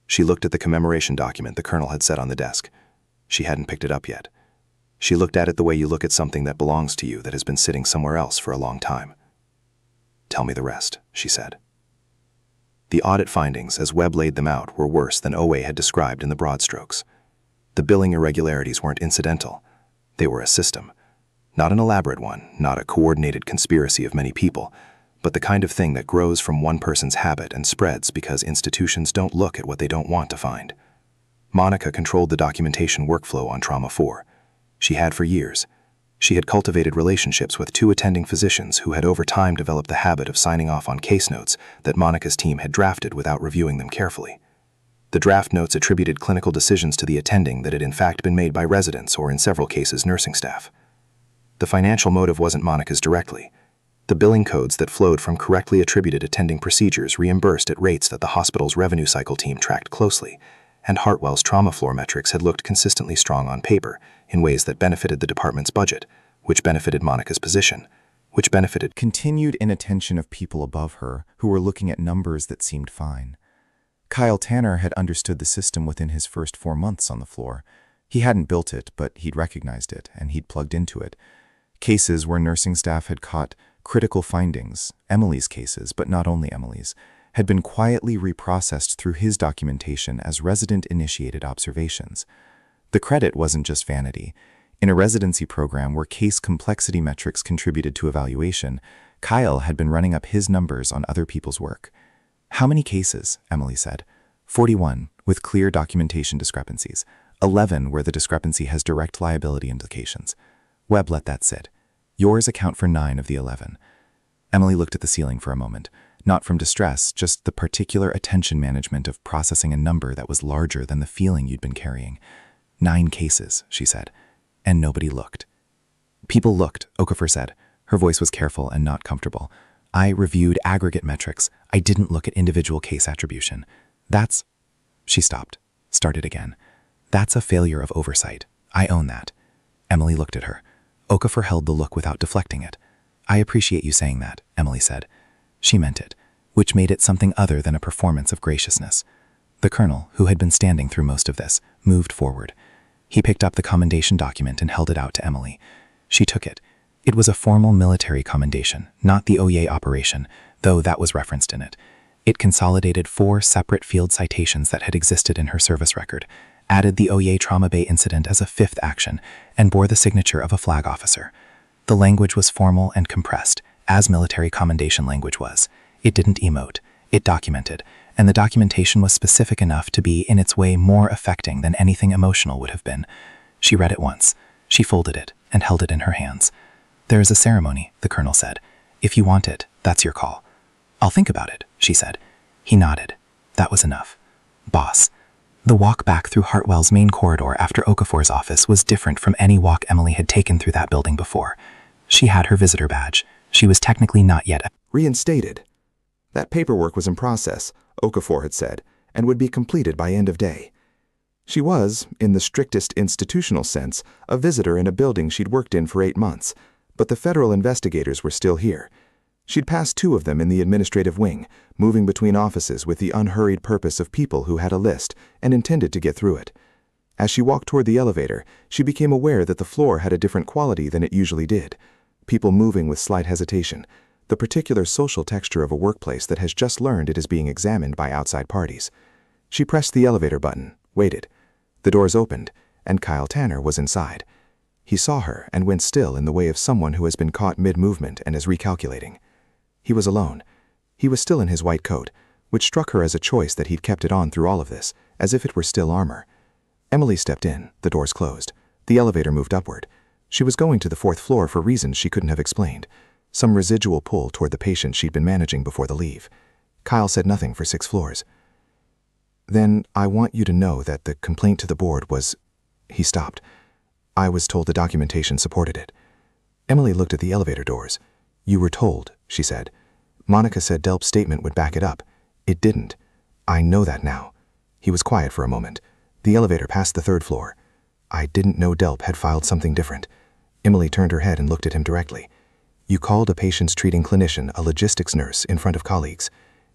She looked at the commemoration document the colonel had set on the desk. She hadn't picked it up yet. She looked at it the way you look at something that belongs to you that has been sitting somewhere else for a long time. "Tell me the rest," she said. The audit findings, as Webb laid them out, were worse than Owe had described in the broad strokes. The billing irregularities weren't incidental. They were a system. Not an elaborate one, not a coordinated conspiracy of many people, but the kind of thing that grows from one person's habit and spreads because institutions don't look at what they don't want to find. Monica controlled the documentation workflow on Trauma 4. She had for years. She had cultivated relationships with 2 attending physicians who had over time developed the habit of signing off on case notes that Monica's team had drafted without reviewing them carefully. The draft notes attributed clinical decisions to the attending that had in fact been made by residents or, in several cases, nursing staff. The financial motive wasn't Monica's directly. The billing codes that flowed from correctly attributed attending procedures reimbursed at rates that the hospital's revenue cycle team tracked closely, and Hartwell's trauma floor metrics had looked consistently strong on paper in ways that benefited the department's budget, which benefited Monica's position, which benefited continued inattention of people above her who were looking at numbers that seemed fine. Kyle Tanner had understood the system within his first 4 months on the floor. He hadn't built it, but he'd recognized it, and he'd plugged into it. Cases where nursing staff had caught critical findings, Emily's cases, but not only Emily's, had been quietly reprocessed through his documentation as resident-initiated observations. The credit wasn't just vanity. In a residency program where case complexity metrics contributed to evaluation, Kyle had been running up his numbers on other people's work. "How many cases?" Emily said. 41, with clear documentation discrepancies. 11 where the discrepancy has direct liability implications. Webb let that sit. "Yours account for 9 of the 11. Emily looked at the ceiling for a moment. Not from distress, just the particular attention management of processing a number that was larger than the feeling you'd been carrying. 9 cases, she said. And nobody looked. "People looked," Okafor said. Her voice was careful and not comfortable. "I reviewed aggregate metrics. I didn't look at individual case attribution. That's—" She stopped, started again. "That's a failure of oversight. I own that." Emily looked at her. Okafor held the look without deflecting it. "I appreciate you saying that," Emily said. She meant it, which made it something other than a performance of graciousness. The colonel, who had been standing through most of this, moved forward. He picked up the commendation document and held it out to Emily. She took it. It was a formal military commendation, not the Oye operation, though that was referenced in it. It consolidated 4 separate field citations that had existed in her service record, added the Oye Trauma Bay incident as a 5th action, and bore the signature of a flag officer. The language was formal and compressed, as military commendation language was. It didn't emote. It documented, and the documentation was specific enough to be, in its way, more affecting than anything emotional would have been. She read it once. She folded it and held it in her hands. "There is a ceremony," the colonel said. "If you want it, that's your call." "I'll think about it," she said. He nodded. That was enough. Boss. The walk back through Hartwell's main corridor after Okafor's office was different from any walk Emily had taken through that building before. She had her visitor badge. She was technically not yet Reinstated. That paperwork was in process, Okafor had said, and would be completed by end of day. She was, in the strictest institutional sense, a visitor in a building she'd worked in for 8 months, but the federal investigators were still here. She'd passed 2 of them in the administrative wing, moving between offices with the unhurried purpose of people who had a list and intended to get through it. As she walked toward the elevator, she became aware that the floor had a different quality than it usually did. People moving with slight hesitation, the particular social texture of a workplace that has just learned it is being examined by outside parties. She pressed the elevator button, waited. The doors opened, and Kyle Tanner was inside. He saw her and went still in the way of someone who has been caught mid-movement and is recalculating. He was alone. He was still in his white coat, which struck her as a choice that he'd kept it on through all of this, as if it were still armor. Emily stepped in, the doors closed. The elevator moved upward. She was going to the 4th floor for reasons she couldn't have explained. Some residual pull toward the patient she'd been managing before the leave. Kyle said nothing for 6 floors. Then I want you to know that the complaint to the board was... He stopped. I was told the documentation supported it. Emily looked at the elevator doors. You were told, she said. Monica said Delp's statement would back it up. It didn't. I know that now. He was quiet for a moment. The elevator passed the 3rd floor. I didn't know Delp had filed something different. Emily turned her head and looked at him directly. You called a patient's treating clinician a logistics nurse in front of colleagues.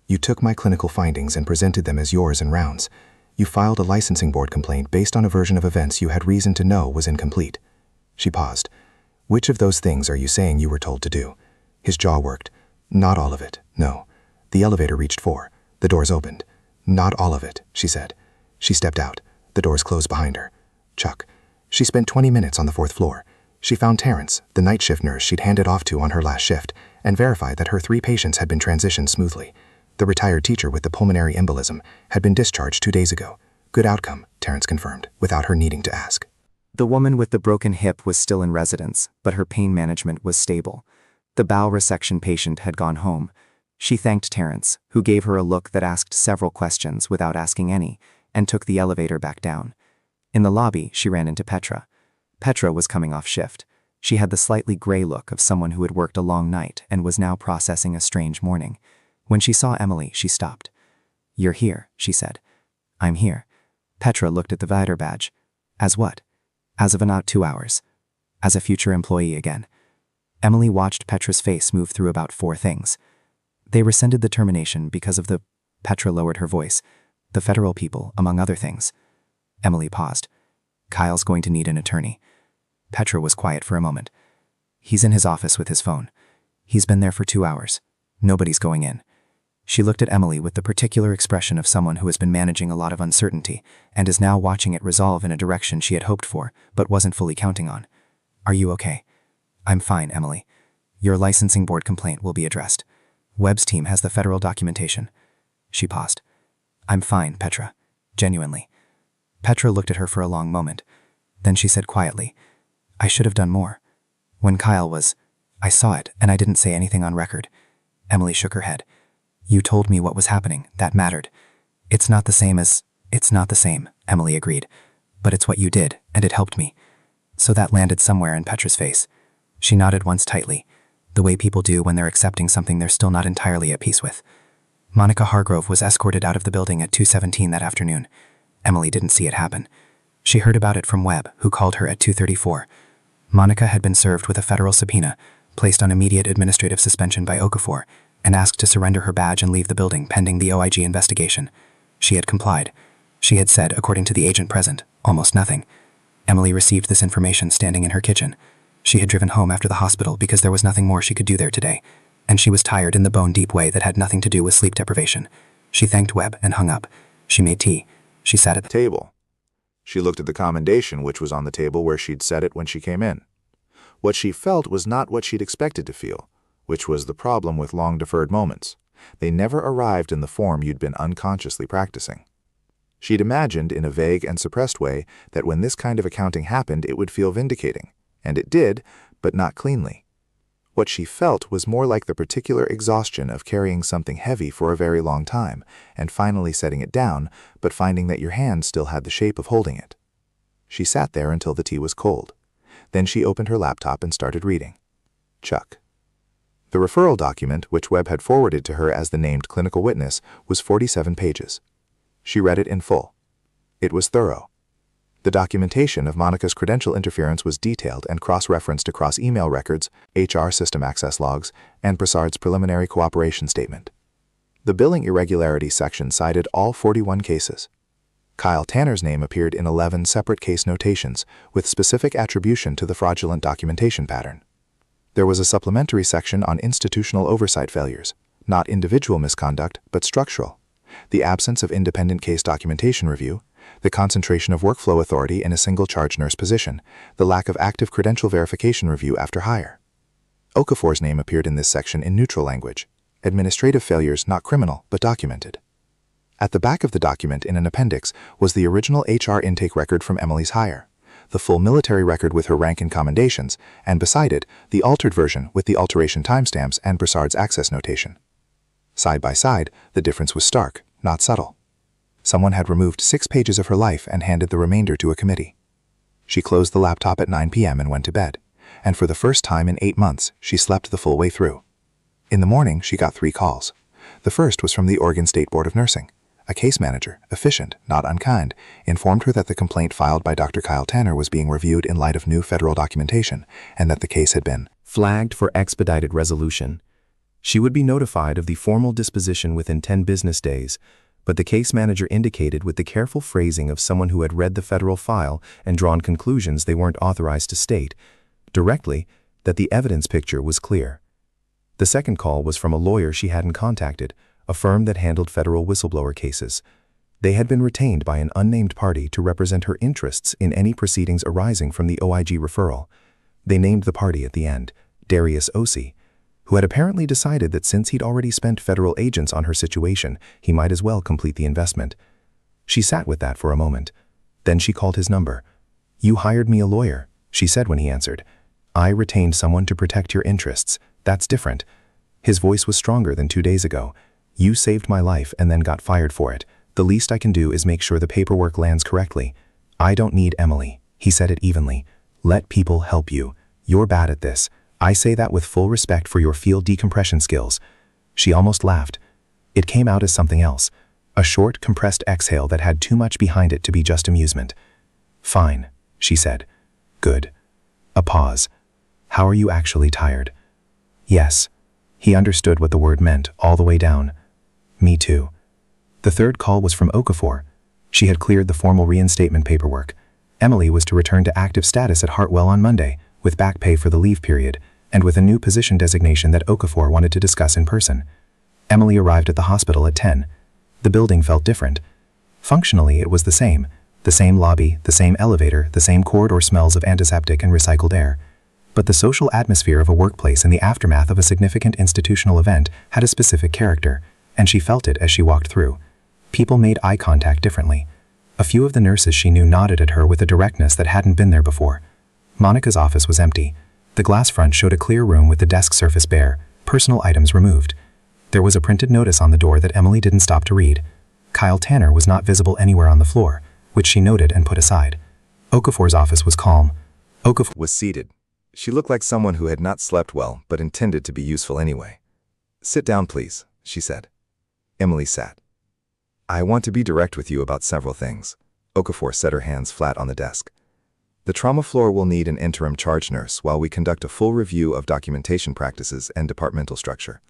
You took my clinical findings and presented them as yours in rounds. You filed a licensing board complaint based on a version of events you had reason to know was incomplete. She paused. Which of those things are you saying you were told to do? His jaw worked. Not all of it, no. The elevator reached 4. The doors opened. Not all of it, she said. She stepped out. The doors closed behind her. Chuck. She spent 20 minutes on the 4th floor. She found Terrence, the night shift nurse she'd handed off to on her last shift, and verified that her 3 patients had been transitioned smoothly. The retired teacher with the pulmonary embolism had been discharged 2 days ago. Good outcome, Terrence confirmed, without her needing to ask. The woman with the broken hip was still in residence, but her pain management was stable. The bowel resection patient had gone home. She thanked Terrence, who gave her a look that asked several questions without asking any, and took the elevator back down. In the lobby, she ran into Petra. Petra was coming off shift. She had the slightly gray look of someone who had worked a long night and was now processing a strange morning. When she saw Emily, she stopped. You're here, she said. I'm here. Petra looked at the Vider badge. As what? As of about 2 hours. As a future employee again. Emily watched Petra's face move through about 4 things. They rescinded the termination because of the... Petra lowered her voice. The federal people, among other things. Emily paused. Kyle's going to need an attorney. Petra was quiet for a moment. He's in his office with his phone. He's been there for 2 hours. Nobody's going in. She looked at Emily with the particular expression of someone who has been managing a lot of uncertainty and is now watching it resolve in a direction she had hoped for but wasn't fully counting on. Are you okay? I'm fine, Emily. Your licensing board complaint will be addressed. Webb's team has the federal documentation. She paused. I'm fine, Petra. Genuinely. Petra looked at her for a long moment. Then she said quietly, I should have done more. When Kyle was... I saw it, and I didn't say anything on record. Emily shook her head. You told me what was happening. That mattered. It's not the same as... It's not the same, Emily agreed. But it's what you did, and it helped me. So that landed somewhere in Petra's face. She nodded once tightly, the way people do when they're accepting something they're still not entirely at peace with. Monica Hargrove was escorted out of the building at 2:17 that afternoon. Emily didn't see it happen. She heard about it from Webb, who called her at 2:34. Monica had been served with a federal subpoena, placed on immediate administrative suspension by Okafor, and asked to surrender her badge and leave the building pending the OIG investigation. She had complied. She had said, according to the agent present, almost nothing. Emily received this information standing in her kitchen. She had driven home after the hospital because there was nothing more she could do there today, and she was tired in the bone-deep way that had nothing to do with sleep deprivation. She thanked Webb and hung up. She made tea. She sat at the Table. She looked at the commendation which was on the table where she'd set it when she came in. What she felt was not what she'd expected to feel, which was the problem with long-deferred moments. They never arrived in the form you'd been unconsciously practicing. She'd imagined, in a vague and suppressed way, that when this kind of accounting happened it would feel vindicating, and it did, but not cleanly. What she felt was more like the particular exhaustion of carrying something heavy for a very long time, and finally setting it down, but finding that your hand still had the shape of holding it. She sat there until the tea was cold. Then she opened her laptop and started reading. Chuck. The referral document, which Webb had forwarded to her as the named clinical witness, was 47 pages. She read it in full. It was thorough. The documentation of Monica's credential interference was detailed and cross-referenced across email records, HR system access logs, and Broussard's preliminary cooperation statement. The billing irregularity section cited all 41 cases. Kyle Tanner's name appeared in 11 separate case notations with specific attribution to the fraudulent documentation pattern. There was a supplementary section on institutional oversight failures, not individual misconduct, but structural. The absence of independent case documentation review, the concentration of workflow authority in a single charge nurse position, the lack of active credential verification review after hire. Okafor's name appeared in this section in neutral language. Administrative failures not criminal, but documented. At the back of the document in an appendix was the original HR intake record from Emily's hire, the full military record with her rank and commendations, and beside it, the altered version with the alteration timestamps and Broussard's access notation. Side by side, the difference was stark, not subtle. Someone had removed 6 pages of her life and handed the remainder to a committee. She closed the laptop at 9 p.m. and went to bed, and for the first time in 8 months, she slept the full way through. In the morning, she got 3 calls. The first was from the Oregon State Board of Nursing. A case manager, efficient, not unkind, informed her that the complaint filed by Dr. Kyle Tanner was being reviewed in light of new federal documentation, and that the case had been flagged for expedited resolution. She would be notified of the formal disposition within 10 business days, but the case manager indicated with the careful phrasing of someone who had read the federal file and drawn conclusions they weren't authorized to state, directly, that the evidence picture was clear. The second call was from a lawyer she hadn't contacted, a firm that handled federal whistleblower cases. They had been retained by an unnamed party to represent her interests in any proceedings arising from the OIG referral. They named the party at the end, Darius Ossie, who had apparently decided that since he'd already spent federal agents on her situation, he might as well complete the investment. She sat with that for a moment. Then she called his number. "You hired me a lawyer," she said when he answered. "I retained someone to protect your interests. That's different." His voice was stronger than 2 days ago. "You saved my life and then got fired for it. The least I can do is make sure the paperwork lands correctly. I don't need Emily." He said it evenly. "Let people help you. You're bad at this. I say that with full respect for your field decompression skills." She almost laughed. It came out as something else, a short, compressed exhale that had too much behind it to be just amusement. "Fine," she said. "Good." A pause. "How are you actually tired?" "Yes." He understood what the word meant all the way down. "Me too." The third call was from Okafor. She had cleared the formal reinstatement paperwork. Emily was to return to active status at Hartwell on Monday, with back pay for the leave period, and with a new position designation that Okafor wanted to discuss in person. Emily arrived at the hospital at 10. The building felt different. Functionally, it was the same lobby, the same elevator, the same corridor smells of antiseptic and recycled air. But the social atmosphere of a workplace in the aftermath of a significant institutional event had a specific character, and she felt it as she walked through. People made eye contact differently. A few of the nurses she knew nodded at her with a directness that hadn't been there before. Monica's office was empty. The glass front showed a clear room with the desk surface bare, personal items removed. There was a printed notice on the door that Emily didn't stop to read. Kyle Tanner was not visible anywhere on the floor, which she noted and put aside. Okafor's office was calm. Okafor was seated. She looked like someone who had not slept well, but intended to be useful anyway. "Sit down, please," she said. Emily sat. "I want to be direct with you about several things." Okafor set her hands flat on the desk. "The trauma floor will need an interim charge nurse while we conduct a full review of documentation practices and departmental structure.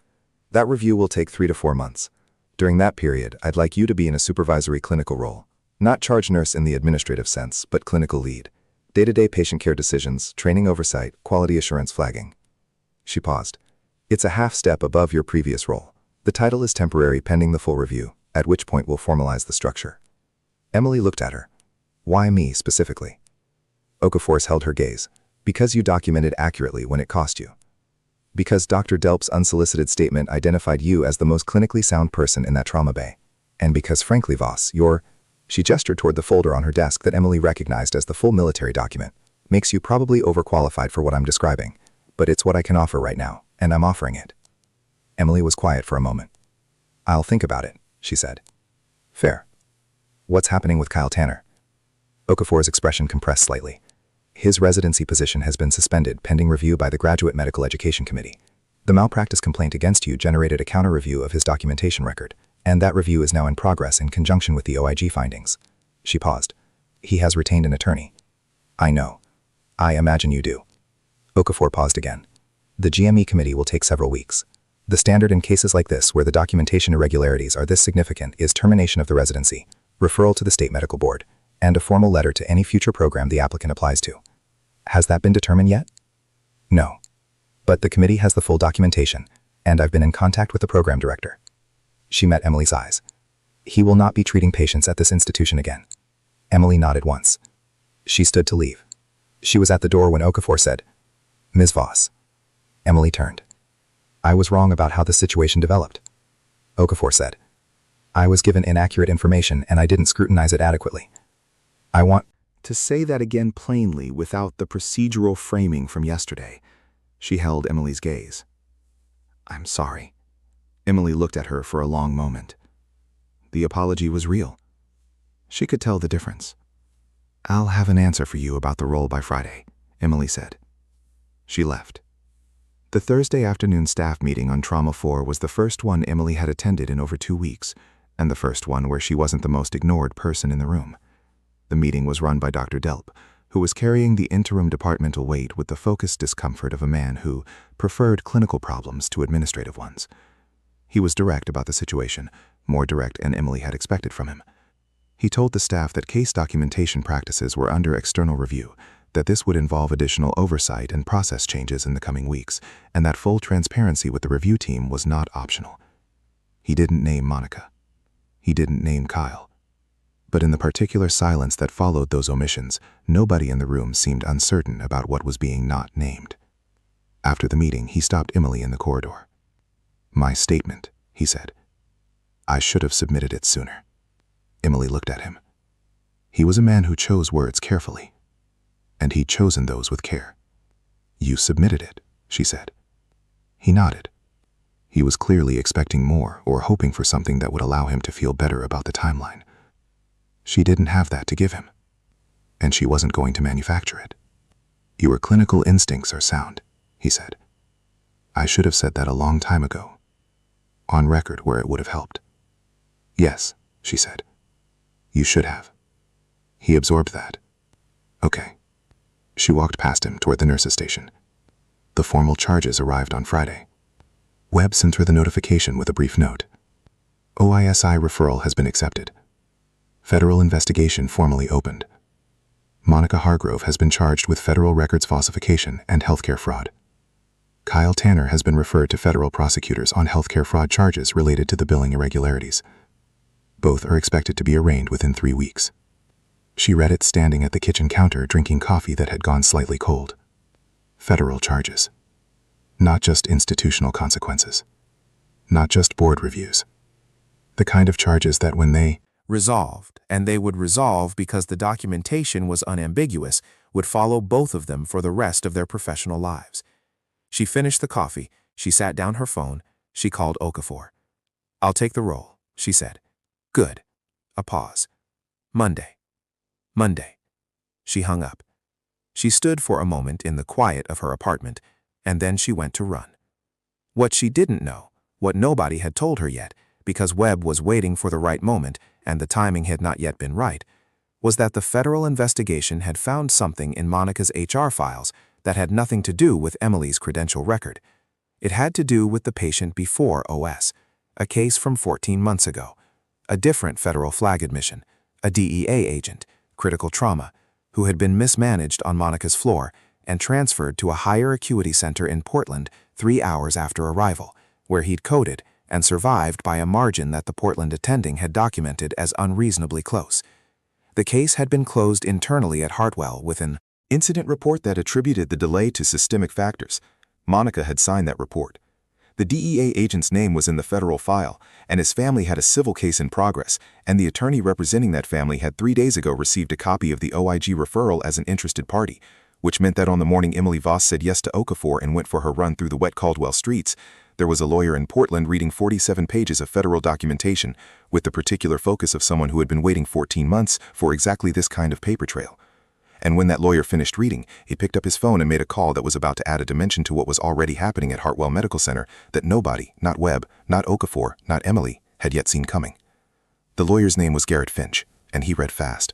That review will take 3 to 4 months. During that period, I'd like you to be in a supervisory clinical role. Not charge nurse in the administrative sense, but clinical lead. Day-to-day patient care decisions, training oversight, quality assurance flagging." She paused. "It's a half step above your previous role. The title is temporary pending the full review, at which point we'll formalize the structure." Emily looked at her. "Why me specifically?" Okafor held her gaze. "Because you documented accurately when it cost you. Because Dr. Delp's unsolicited statement identified you as the most clinically sound person in that trauma bay. And because frankly, Voss, She gestured toward the folder on her desk that Emily recognized as the full military document. "Makes you probably overqualified for what I'm describing. But it's what I can offer right now, and I'm offering it." Emily was quiet for a moment. "I'll think about it," she said. "Fair. What's happening with Kyle Tanner?" Okafor's expression compressed slightly. "His residency position has been suspended pending review by the Graduate Medical Education Committee. The malpractice complaint against you generated a counter-review of his documentation record, and that review is now in progress in conjunction with the OIG findings." She paused. He has retained an attorney. I know. I imagine you do. Okafor paused again. The GME committee will take several weeks. The standard in cases like this where the documentation irregularities are this significant is termination of the residency, referral to the state medical board, and a formal letter to any future program the applicant applies to. Has that been determined yet? No. But the committee has the full documentation, and I've been in contact with the program director. She met Emily's eyes. He will not be treating patients at this institution again. Emily nodded once. She stood to leave. She was at the door when Okafor said, Ms. Voss. Emily turned. I was wrong about how the situation developed. Okafor said, I was given inaccurate information and I didn't scrutinize it adequately. I want To say that again plainly without the procedural framing from yesterday. She held Emily's gaze. I'm sorry. Emily looked at her for a long moment. The apology was real. She could tell the difference. I'll have an answer for you about the role by Friday, Emily said. She left. The Thursday afternoon staff meeting on Trauma 4 was the first one Emily had attended in over 2 weeks, and the first one where she wasn't the most ignored person in the room. The meeting was run by Dr. Delp, who was carrying the interim departmental weight with the focused discomfort of a man who preferred clinical problems to administrative ones. He was direct about the situation, more direct than Emily had expected from him. He told the staff that case documentation practices were under external review, that this would involve additional oversight and process changes in the coming weeks, and that full transparency with the review team was not optional. He didn't name Monica. He didn't name Kyle. But in the particular silence that followed those omissions, nobody in the room seemed uncertain about what was being not named. After the meeting, he stopped Emily in the corridor. My statement, he said. I should have submitted it sooner. Emily looked at him. He was a man who chose words carefully, and he'd chosen those with care. You submitted it, she said. He nodded. He was clearly expecting more or hoping for something that would allow him to feel better about the timeline. She didn't have that to give him, and she wasn't going to manufacture it. Your clinical instincts are sound, he said. I should have said that a long time ago, on record where it would have helped. Yes, she said. You should have. He absorbed that. Okay. She walked past him toward the nurse's station. The formal charges arrived on Friday. Webb sent her the notification with a brief note. OISI referral has been accepted. Federal investigation formally opened. Monica Hargrove has been charged with federal records falsification and healthcare fraud. Kyle Tanner has been referred to federal prosecutors on healthcare fraud charges related to the billing irregularities. Both are expected to be arraigned within 3 weeks. She read it standing at the kitchen counter drinking coffee that had gone slightly cold. Federal charges. Not just institutional consequences. Not just board reviews. The kind of charges that when they resolved, and they would resolve because the documentation was unambiguous, would follow both of them for the rest of their professional lives. She finished the coffee, she sat down her phone, she called Okafor. I'll take the role, she said. Good. A pause. Monday. Monday. She hung up. She stood for a moment in the quiet of her apartment, and then she went to run. What she didn't know, what nobody had told her yet, because Webb was waiting for the right moment and the timing had not yet been right, was that the federal investigation had found something in Monica's HR files that had nothing to do with Emily's credential record. It had to do with the patient before OS, a case from 14 months ago, a different federal flag admission, a DEA agent, critical trauma, who had been mismanaged on Monica's floor and transferred to a higher acuity center in Portland 3 hours after arrival, where he'd coded and survived by a margin that the Portland attending had documented as unreasonably close. The case had been closed internally at Hartwell with an incident report that attributed the delay to systemic factors. Monica had signed that report. The DEA agent's name was in the federal file, and his family had a civil case in progress, and the attorney representing that family had 3 days ago received a copy of the OIG referral as an interested party, which meant that on the morning Emily Voss said yes to Okafor and went for her run through the wet Caldwell streets, there was a lawyer in Portland reading 47 pages of federal documentation with the particular focus of someone who had been waiting 14 months for exactly this kind of paper trail. And when that lawyer finished reading, he picked up his phone and made a call that was about to add a dimension to what was already happening at Hartwell Medical Center that nobody, not Webb, not Okafor, not Emily, had yet seen coming. The lawyer's name was Garrett Finch, and he read fast.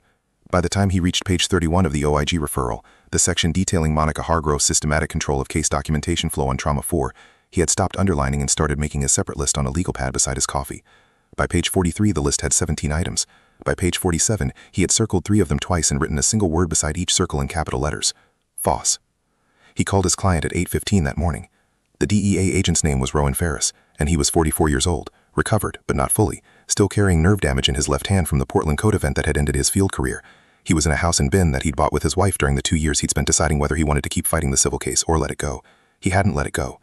By the time he reached page 31 of the OIG referral, the section detailing Monica Hargrove's systematic control of case documentation flow on Trauma 4, he had stopped underlining and started making a separate list on a legal pad beside his coffee. By page 43, the list had 17 items. By page 47, he had circled 3 of them twice and written a single word beside each circle in capital letters. FOSS. He called his client at 8:15 that morning. The DEA agent's name was Rowan Ferris, and he was 44 years old, recovered, but not fully, still carrying nerve damage in his left hand from the Portland Code event that had ended his field career. He was in a house in Bend that he'd bought with his wife during the 2 years he'd spent deciding whether he wanted to keep fighting the civil case or let it go. He hadn't let it go.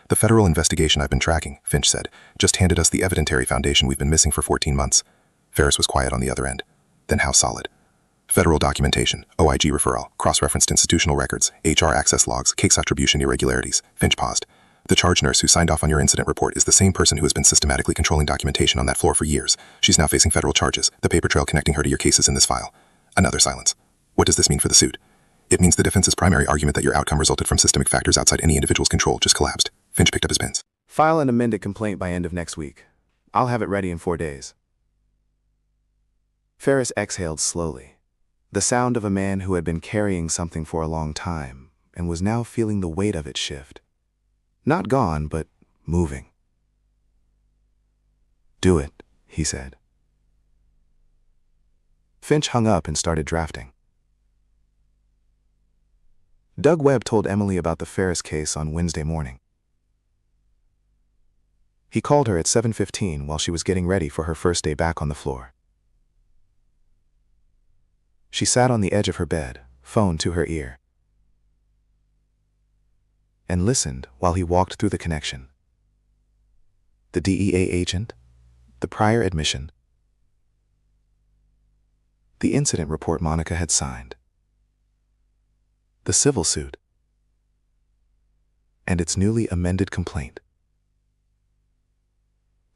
The federal investigation I've been tracking, Finch said, just handed us the evidentiary foundation we've been missing for 14 months. Ferris was quiet on the other end. Then how solid? Federal documentation, OIG referral, cross-referenced institutional records, HR access logs, case attribution irregularities. Finch paused. The charge nurse who signed off on your incident report is the same person who has been systematically controlling documentation on that floor for years. She's now facing federal charges, the paper trail connecting her to your cases in this file. Another silence. What does this mean for the suit? It means the defense's primary argument that your outcome resulted from systemic factors outside any individual's control just collapsed. Finch picked up his pens. File an amended complaint by end of next week. I'll have it ready in 4 days. Ferris exhaled slowly, the sound of a man who had been carrying something for a long time and was now feeling the weight of it shift. Not gone, but moving. Do it, he said. Finch hung up and started drafting. Doug Webb told Emily about the Ferris case on Wednesday morning. He called her at 7:15 while she was getting ready for her first day back on the floor. She sat on the edge of her bed, phone to her ear, and listened while he walked through the connection. The DEA agent, the prior admission, the incident report Monica had signed, the civil suit, and its newly amended complaint.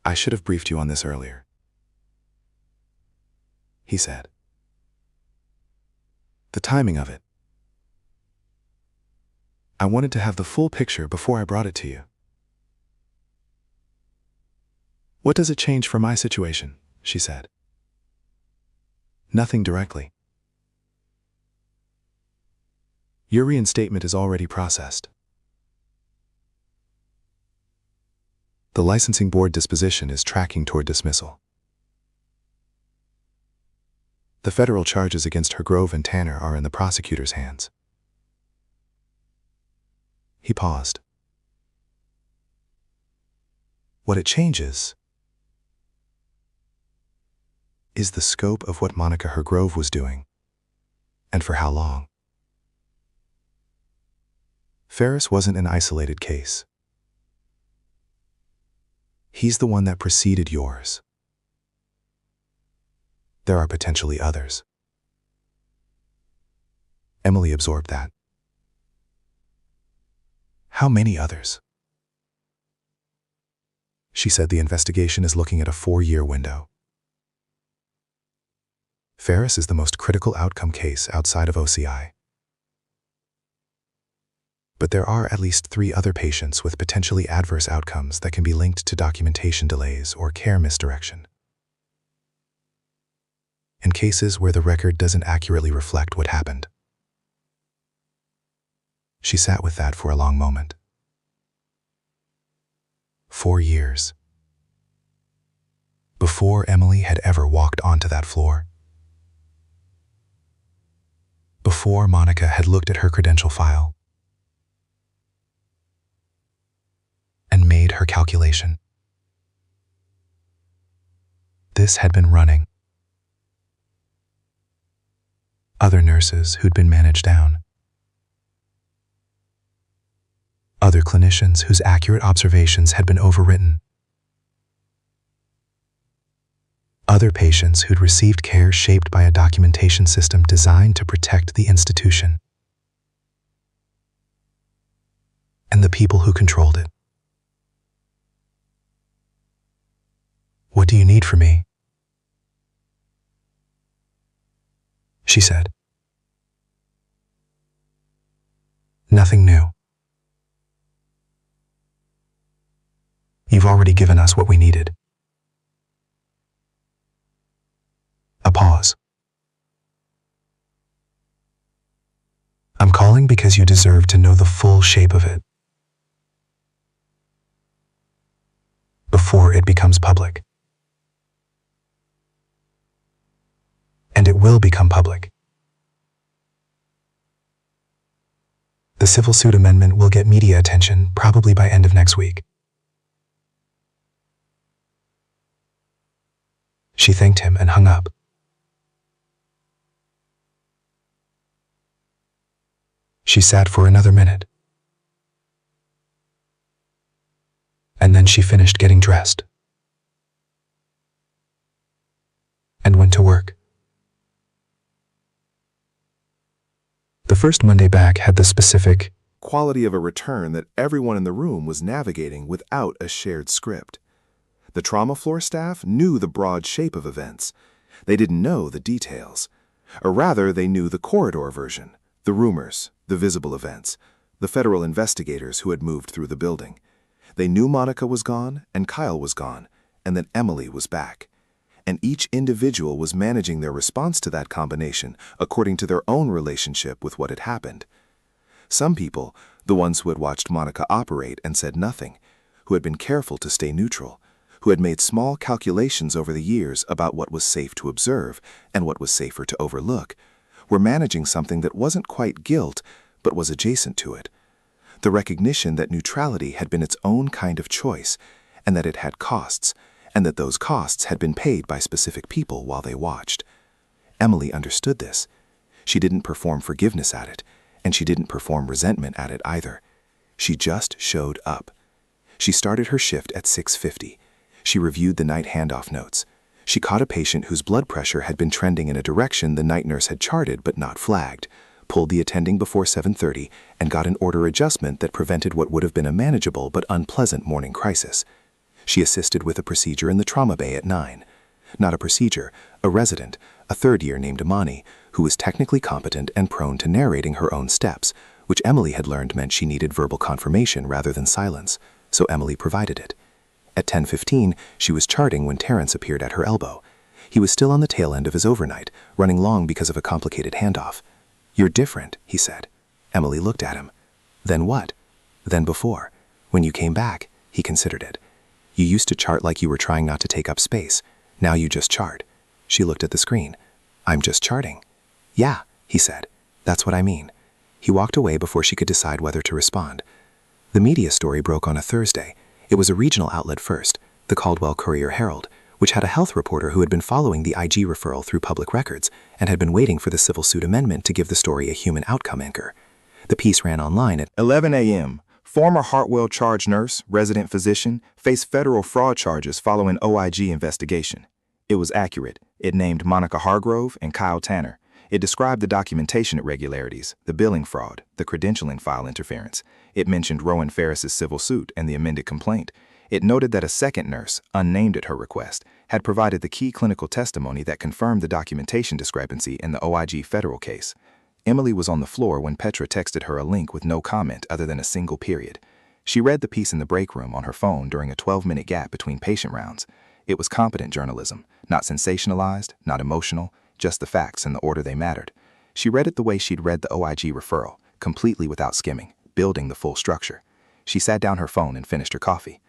I should have briefed you on this earlier, he said. The timing of it. I wanted to have the full picture before I brought it to you. What does it change for my situation? She said. Nothing directly. Your reinstatement is already processed. The licensing board disposition is tracking toward dismissal. The federal charges against Hargrove and Tanner are in the prosecutor's hands. He paused. What it changes is the scope of what Monica Hargrove was doing, and for how long. Ferris wasn't an isolated case. He's the one that preceded yours. There are potentially others. Emily absorbed that. How many others? She said the investigation is looking at a 4-year window. Ferris is the most critical outcome case outside of OCI. But there are at least 3 other patients with potentially adverse outcomes that can be linked to documentation delays or care misdirection. In cases where the record doesn't accurately reflect what happened. She sat with that for a long moment. 4 years. Before Emily had ever walked onto that floor. Before Monica had looked at her credential file and made her calculation. This had been running. Other nurses who'd been managed down. Other clinicians whose accurate observations had been overwritten. Other patients who'd received care shaped by a documentation system designed to protect the institution. And the people who controlled it. What do you need from me? She said. Nothing new. You've already given us what we needed. A pause. happened because you deserve to know the full shape of it before it becomes public. And it will become public. The civil suit amendment will get media attention probably by end of next week. She thanked him and hung up. She sat for another minute. And then she finished getting dressed and went to work. The first Monday back had the specific quality of a return that everyone in the room was navigating without a shared script. The trauma floor staff knew the broad shape of events. They didn't know the details. Or rather, they knew the corridor version, the rumors, the visible events, the federal investigators who had moved through the building. They knew Monica was gone and Kyle was gone, and that Emily was back. And each individual was managing their response to that combination according to their own relationship with what had happened. Some people, the ones who had watched Monica operate and said nothing, who had been careful to stay neutral, who had made small calculations over the years about what was safe to observe and what was safer to overlook, were managing something that wasn't quite guilt, but was adjacent to it. The recognition that neutrality had been its own kind of choice, and that it had costs, and that those costs had been paid by specific people while they watched. Emily understood this. She didn't perform forgiveness at it, and she didn't perform resentment at it either. She just showed up. She started her shift at 6:50. She reviewed the night handoff notes. She caught a patient whose blood pressure had been trending in a direction the night nurse had charted but not flagged, pulled the attending before 7:30, and got an order adjustment that prevented what would have been a manageable but unpleasant morning crisis. She assisted with a procedure in the trauma bay at 9. Not a procedure, a resident, a third year named Imani, who was technically competent and prone to narrating her own steps, which Emily had learned meant she needed verbal confirmation rather than silence, so Emily provided it. At 10:15, she was charting when Terrence appeared at her elbow. He was still on the tail end of his overnight, running long because of a complicated handoff. "You're different," he said. Emily looked at him. "Then what?" "Then before. When you came back," he considered it. "You used to chart like you were trying not to take up space. Now you just chart." She looked at the screen. "I'm just charting." "Yeah," he said. "That's what I mean." He walked away before she could decide whether to respond. The media story broke on a Thursday. It was a regional outlet first, the Caldwell Courier-Herald, which had a health reporter who had been following the IG referral through public records and had been waiting for the civil suit amendment to give the story a human outcome anchor. The piece ran online at 11 a.m. Former Hartwell charge nurse, resident physician, faced federal fraud charges following OIG investigation. It was accurate. It named Monica Hargrove and Kyle Tanner. It described the documentation irregularities, the billing fraud, the credentialing file interference. It mentioned Rowan Ferris's civil suit and the amended complaint. It noted that a second nurse, unnamed at her request, had provided the key clinical testimony that confirmed the documentation discrepancy in the OIG federal case. Emily was on the floor when Petra texted her a link with no comment other than a single period. She read the piece in the break room on her phone during a 12-minute gap between patient rounds. It was competent journalism, not sensationalized, not emotional, just the facts in the order they mattered. She read it the way she'd read the OIG referral, completely without skimming, building the full structure. She sat down her phone and finished her coffee.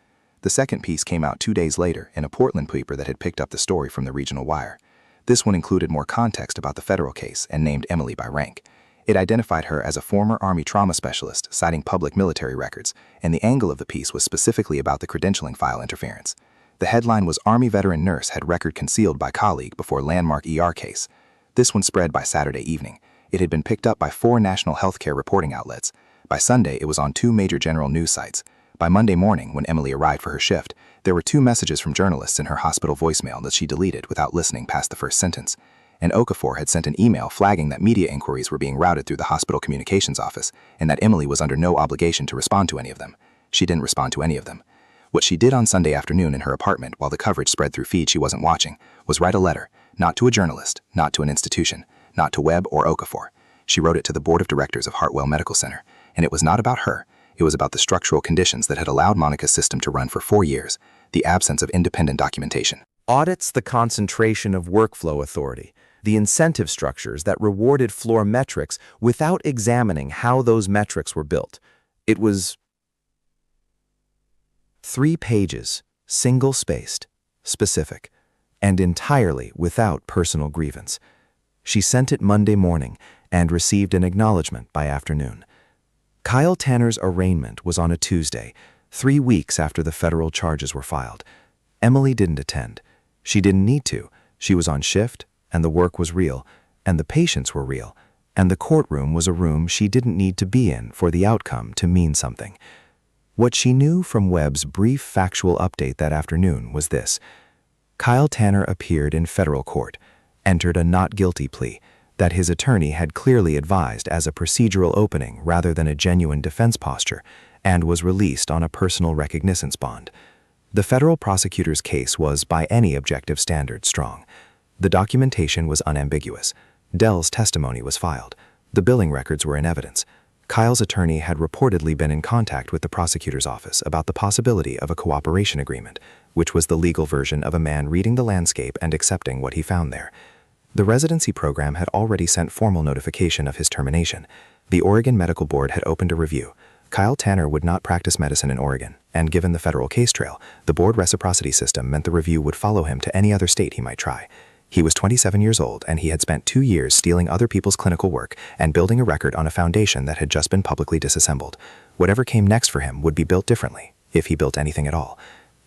The second piece came out 2 days later in a Portland paper that had picked up the story from the regional wire. This one included more context about the federal case and named Emily by rank. It identified her as a former Army trauma specialist, citing public military records, and the angle of the piece was specifically about the credentialing file interference. The headline was "Army Veteran Nurse Had Record Concealed by Colleague Before Landmark ER Case." This one spread by Saturday evening. It had been picked up by 4 national healthcare reporting outlets. By Sunday, it was on 2 major general news sites. By Monday morning, when Emily arrived for her shift, there were 2 messages from journalists in her hospital voicemail that she deleted without listening past the first sentence. And Okafor had sent an email flagging that media inquiries were being routed through the hospital communications office and that Emily was under no obligation to respond to any of them. She didn't respond to any of them. What she did on Sunday afternoon in her apartment while the coverage spread through feeds she wasn't watching was write a letter, not to a journalist, not to an institution, not to Webb or Okafor. She wrote it to the board of directors of Hartwell Medical Center, and it was not about her. It was about the structural conditions that had allowed Monica's system to run for 4 years, the absence of independent documentation. Audits the concentration of workflow authority. the incentive structures that rewarded floor metrics without examining how those metrics were built. It was 3 pages, single-spaced, specific, and entirely without personal grievance. She sent it Monday morning and received an acknowledgement by afternoon. Kyle Tanner's arraignment was on a Tuesday, 3 weeks after the federal charges were filed. Emily didn't attend. She didn't need to. She was on shift, and the work was real, and the patients were real, and the courtroom was a room she didn't need to be in for the outcome to mean something. What she knew from Webb's brief factual update that afternoon was this: Kyle Tanner appeared in federal court, entered a not guilty plea that his attorney had clearly advised as a procedural opening rather than a genuine defense posture, and was released on a personal recognizance bond. The federal prosecutor's case was, by any objective standard, strong. The documentation was unambiguous. Dell's testimony was filed. The billing records were in evidence. Kyle's attorney had reportedly been in contact with the prosecutor's office about the possibility of a cooperation agreement, which was the legal version of a man reading the landscape and accepting what he found there. The residency program had already sent formal notification of his termination. The Oregon Medical Board had opened a review. Kyle Tanner would not practice medicine in Oregon, and given the federal case trail, the board reciprocity system meant the review would follow him to any other state he might try. He was 27 years old, and he had spent 2 years stealing other people's clinical work and building a record on a foundation that had just been publicly disassembled. Whatever came next for him would be built differently, if he built anything at all.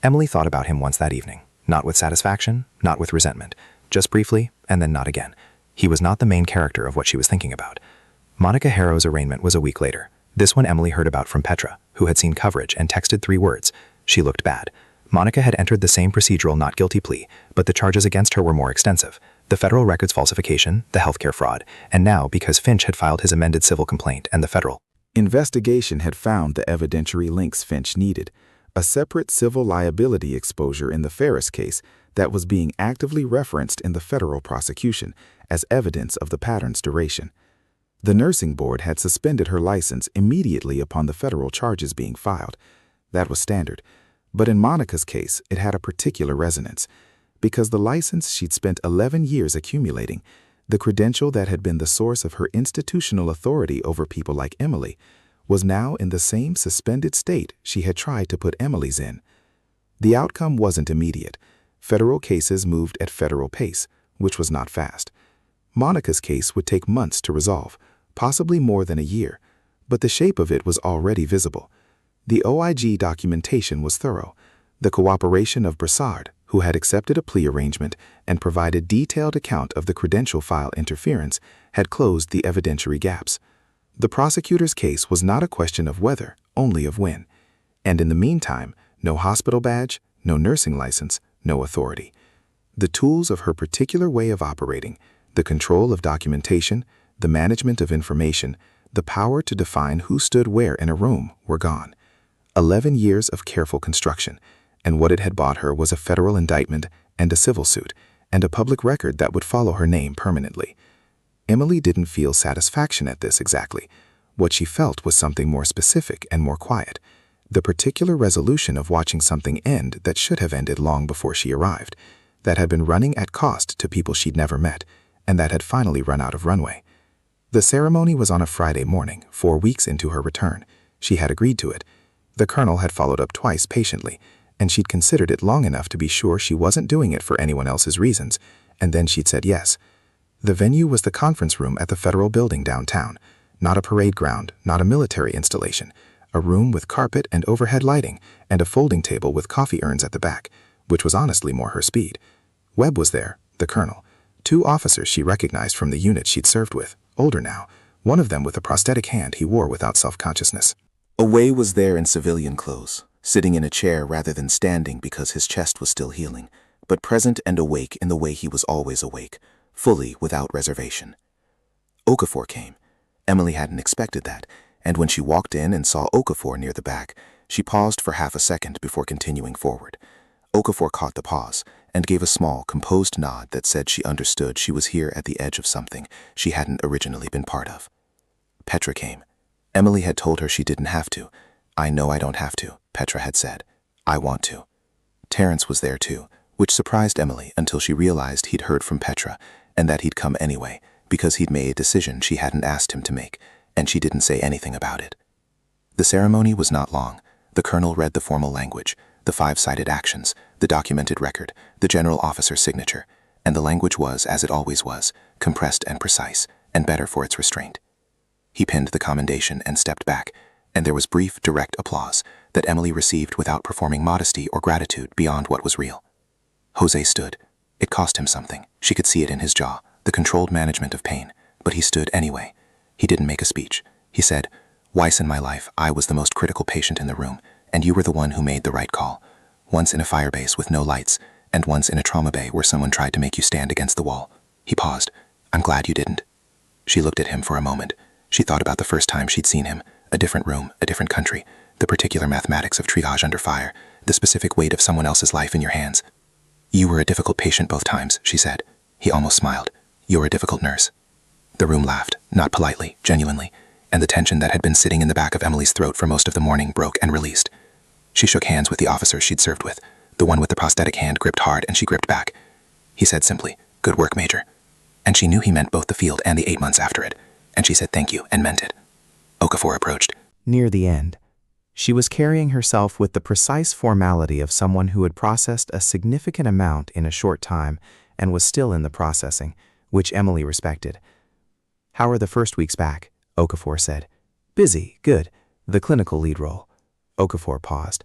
Emily thought about him once that evening, not with satisfaction, not with resentment, just briefly, and then not again. He was not the main character of what she was thinking about. Monica Harrow's arraignment was a week later. This one Emily heard about from Petra, who had seen coverage and texted 3 words: she looked bad. Monica had entered the same procedural not guilty plea, but the charges against her were more extensive: the federal records falsification, the healthcare fraud, and now, because Finch had filed his amended civil complaint and the federal investigation had found the evidentiary links Finch needed, a separate civil liability exposure in the Ferris case that was being actively referenced in the federal prosecution as evidence of the pattern's duration. The nursing board had suspended her license immediately upon the federal charges being filed. That was standard. But in Monica's case, it had a particular resonance, because the license she'd spent 11 years accumulating, the credential that had been the source of her institutional authority over people like Emily, was now in the same suspended state she had tried to put Emily's in. The outcome wasn't immediate. Federal cases moved at federal pace, which was not fast. Monica's case would take months to resolve, possibly more than a year, but the shape of it was already visible. The OIG documentation was thorough. The cooperation of Broussard, who had accepted a plea arrangement and provided detailed account of the credential file interference, had closed the evidentiary gaps. The prosecutor's case was not a question of whether, only of when. And in the meantime, no hospital badge, no nursing license, no authority. The tools of her particular way of operating, the control of documentation, the management of information, the power to define who stood where in a room, were gone. 11 years of careful construction, and what it had bought her was a federal indictment and a civil suit, and a public record that would follow her name permanently. Emily didn't feel satisfaction at this exactly. What she felt was something more specific and more quiet, the particular resolution of watching something end that should have ended long before she arrived, that had been running at cost to people she'd never met, and that had finally run out of runway. The ceremony was on a Friday morning, 4 weeks into her return. She had agreed to it. The colonel had followed up twice patiently, and she'd considered it long enough to be sure she wasn't doing it for anyone else's reasons, and then she'd said yes. The venue was the conference room at the federal building downtown, not a parade ground, not a military installation, a room with carpet and overhead lighting, and a folding table with coffee urns at the back, which was honestly more her speed. Webb was there, the colonel, 2 officers she recognized from the unit she'd served with, older now, one of them with a prosthetic hand he wore without self-consciousness. Away was there in civilian clothes, sitting in a chair rather than standing because his chest was still healing, but present and awake in the way he was always awake, fully without reservation. Okafor came. Emily hadn't expected that, and when she walked in and saw Okafor near the back, she paused for half a second before continuing forward. Okafor caught the pause and gave a small, composed nod that said she understood she was here at the edge of something she hadn't originally been part of. Petra came. Emily had told her she didn't have to. "I know I don't have to," Petra had said. "I want to." Terrence was there too, which surprised Emily until she realized he'd heard from Petra, and that he'd come anyway, because he'd made a decision she hadn't asked him to make, and she didn't say anything about it. The ceremony was not long. The colonel read the formal language, the 5-sided actions, the documented record, the general officer's signature, and the language was, as it always was, compressed and precise, and better for its restraint. He pinned the commendation and stepped back, and there was brief, direct applause that Emily received without performing modesty or gratitude beyond what was real. Jose stood. It cost him something. She could see it in his jaw, the controlled management of pain, but he stood anyway. He didn't make a speech. He said, "Twice in my life, I was the most critical patient in the room, and you were the one who made the right call. Once in a firebase with no lights, and once in a trauma bay where someone tried to make you stand against the wall." He paused. "I'm glad you didn't." She looked at him for a moment. She thought about the first time she'd seen him, a different room, a different country, the particular mathematics of triage under fire, the specific weight of someone else's life in your hands. "You were a difficult patient both times," she said. He almost smiled. "You're a difficult nurse." The room laughed, not politely, genuinely, and the tension that had been sitting in the back of Emily's throat for most of the morning broke and released. She shook hands with the officer she'd served with. The one with the prosthetic hand gripped hard, and she gripped back. He said simply, "Good work, Major." And she knew he meant both the field and the 8 months after it, and she said thank you and meant it. Okafor approached. Near the end, she was carrying herself with the precise formality of someone who had processed a significant amount in a short time and was still in the processing, which Emily respected. "How are the first weeks back?" Okafor said. "Busy, good. The clinical lead role." Okafor paused.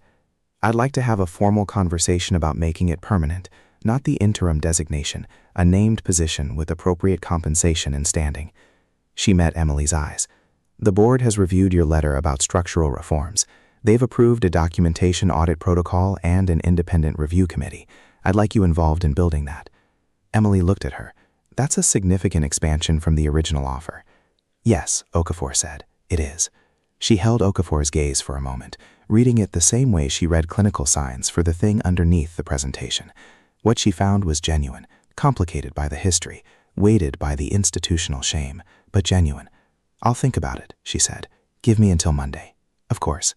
"I'd like to have a formal conversation about making it permanent, not the interim designation, a named position with appropriate compensation and standing." She met Emily's eyes. "The board has reviewed your letter about structural reforms. They've approved a documentation audit protocol and an independent review committee. I'd like you involved in building that." Emily looked at her. "That's a significant expansion from the original offer." "Yes," Okafor said, "it is." She held Okafor's gaze for a moment, reading it the same way she read clinical signs for the thing underneath the presentation. What she found was genuine, complicated by the history, weighted by the institutional shame, but genuine. "I'll think about it," she said. "Give me until Monday." "Of course."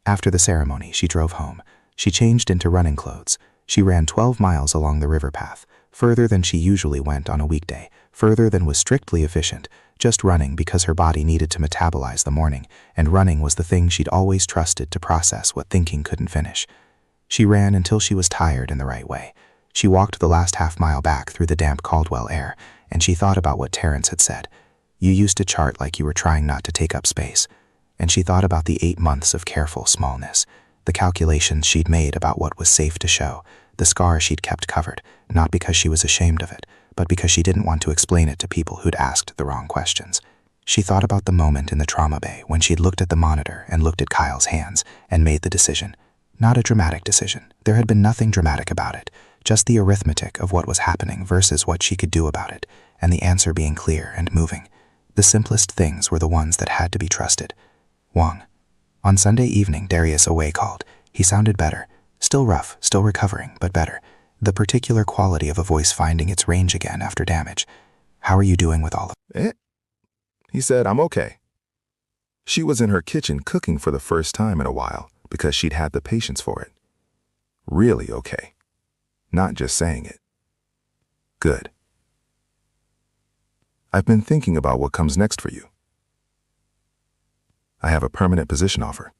After the ceremony, she drove home. She changed into running clothes. She ran 12 miles along the river path, further than she usually went on a weekday, further than was strictly efficient, just running because her body needed to metabolize the morning, and running was the thing she'd always trusted to process what thinking couldn't finish. She ran until she was tired in the right way. She walked the last half-mile back through the damp Caldwell air, and she thought about what Terrence had said. "You used to chart like you were trying not to take up space." And she thought about the 8 months of careful smallness, the calculations she'd made about what was safe to show, the scar she'd kept covered, not because she was ashamed of it, but because she didn't want to explain it to people who'd asked the wrong questions. She thought about the moment in the trauma bay when she'd looked at the monitor and looked at Kyle's hands and made the decision. Not a dramatic decision. There had been nothing dramatic about it, just the arithmetic of what was happening versus what she could do about it, and the answer being clear and moving. The simplest things were the ones that had to be trusted. Wang. On Sunday evening, Darius Away called. He sounded better. Still rough, still recovering, but better. The particular quality of a voice finding its range again after damage. "How are you doing with all of it?" He said, "I'm okay." She was in her kitchen cooking for the first time in a while because she'd had the patience for it. Really okay. Not just saying it. Good. "I've been thinking about what comes next for you. I have a permanent position offer.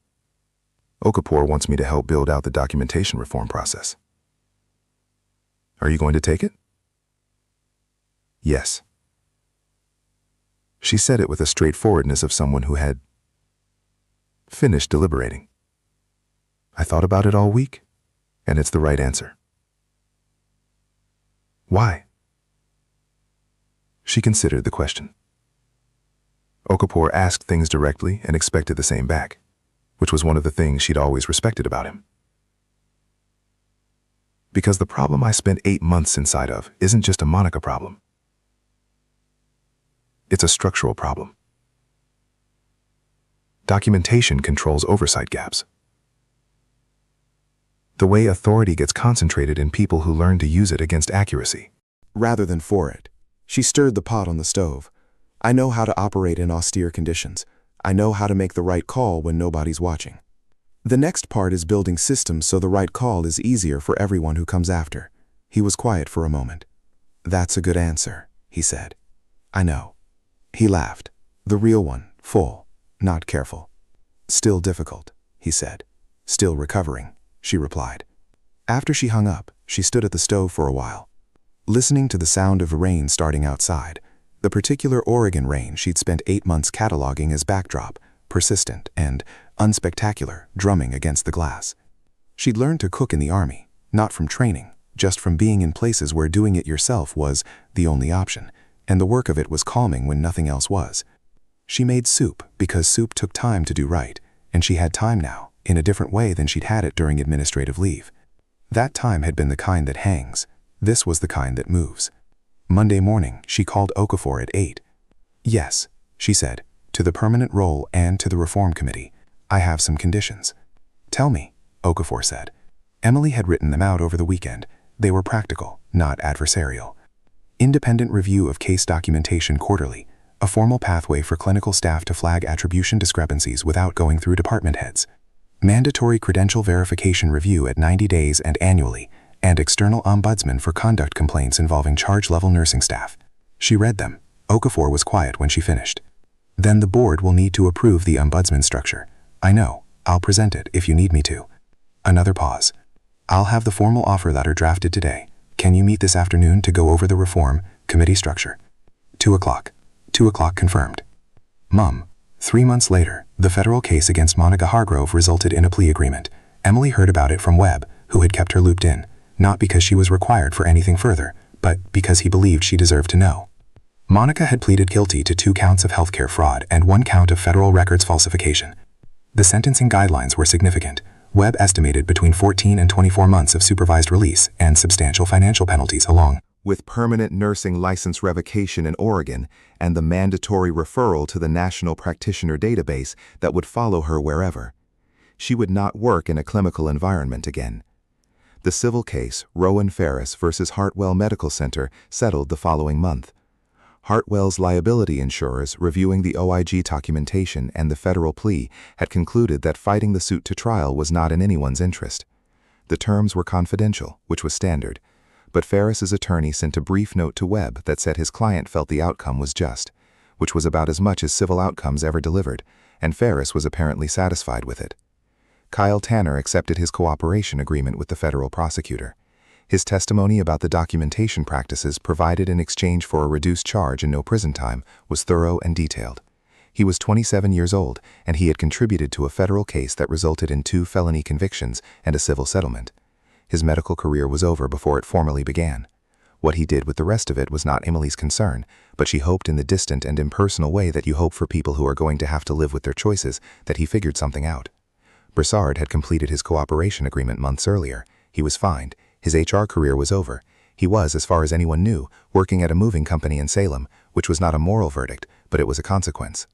Okafor wants me to help build out the documentation reform process. Are you going to take it?" "Yes." She said it with a straightforwardness of someone who had finished deliberating. "I thought about it all week, and it's the right answer." "Why?" She considered the question. Okafor asked things directly and expected the same back, which was one of the things she'd always respected about him. "Because the problem I spent 8 months inside of isn't just a Monica problem. It's a structural problem. Documentation controls oversight gaps. The way authority gets concentrated in people who learn to use it against accuracy, rather than for it." She stirred the pot on the stove. "I know how to operate in austere conditions. I know how to make the right call when nobody's watching. The next part is building systems so the right call is easier for everyone who comes after." He was quiet for a moment. "That's a good answer," he said. I know. He laughed. The real one, full, not careful. Still difficult, he said. Still recovering, she replied. After she hung up, she stood at the stove for a while, listening to the sound of rain starting outside, the particular Oregon rain she'd spent 8 months cataloging as backdrop, persistent and unspectacular, drumming against the glass. She'd learned to cook in the Army, not from training, just from being in places where doing it yourself was the only option, and the work of it was calming when nothing else was. She made soup because soup took time to do right, and she had time now, in a different way than she'd had it during administrative leave. That time had been the kind that hangs. This was the kind that moves. Monday morning, she called Okafor at 8. Yes, she said, to the permanent role and to the reform committee. I have some conditions. Tell me, Okafor said. Emily had written them out over the weekend. They were practical, not adversarial. Independent review of case documentation quarterly, a formal pathway for clinical staff to flag attribution discrepancies without going through department heads. Mandatory credential verification review at 90 days and annually, and external ombudsman for conduct complaints involving charge-level nursing staff. She read them. Okafor was quiet when she finished. Then the board will need to approve the ombudsman structure. I know. I'll present it if you need me to. Another pause. I'll have the formal offer letter drafted today. Can you meet this afternoon to go over the reform committee structure? 2 o'clock. 2 o'clock confirmed. Mum. 3 months later, the federal case against Monica Hargrove resulted in a plea agreement. Emily heard about it from Webb, who had kept her looped in, not because she was required for anything further, but because he believed she deserved to know. Monica had pleaded guilty to 2 counts of healthcare fraud and 1 count of federal records falsification. The sentencing guidelines were significant. Webb estimated between 14 and 24 months of supervised release and substantial financial penalties along with permanent nursing license revocation in Oregon and the mandatory referral to the National Practitioner Database that would follow her wherever. She would not work in a clinical environment again. The civil case, Rowan Ferris versus Hartwell Medical Center, settled the following month. Hartwell's liability insurers, reviewing the OIG documentation and the federal plea, had concluded that fighting the suit to trial was not in anyone's interest. The terms were confidential, which was standard, but Ferris's attorney sent a brief note to Webb that said his client felt the outcome was just, which was about as much as civil outcomes ever delivered, and Ferris was apparently satisfied with it. Kyle Tanner accepted his cooperation agreement with the federal prosecutor. His testimony about the documentation practices provided in exchange for a reduced charge and no prison time was thorough and detailed. He was 27 years old, and he had contributed to a federal case that resulted in 2 felony convictions and a civil settlement. His medical career was over before it formally began. What he did with the rest of it was not Emily's concern, but she hoped in the distant and impersonal way that you hope for people who are going to have to live with their choices that he figured something out. Broussard had completed his cooperation agreement months earlier. He was fined. His HR career was over. He was, as far as anyone knew, working at a moving company in Salem, which was not a moral verdict, but it was a consequence.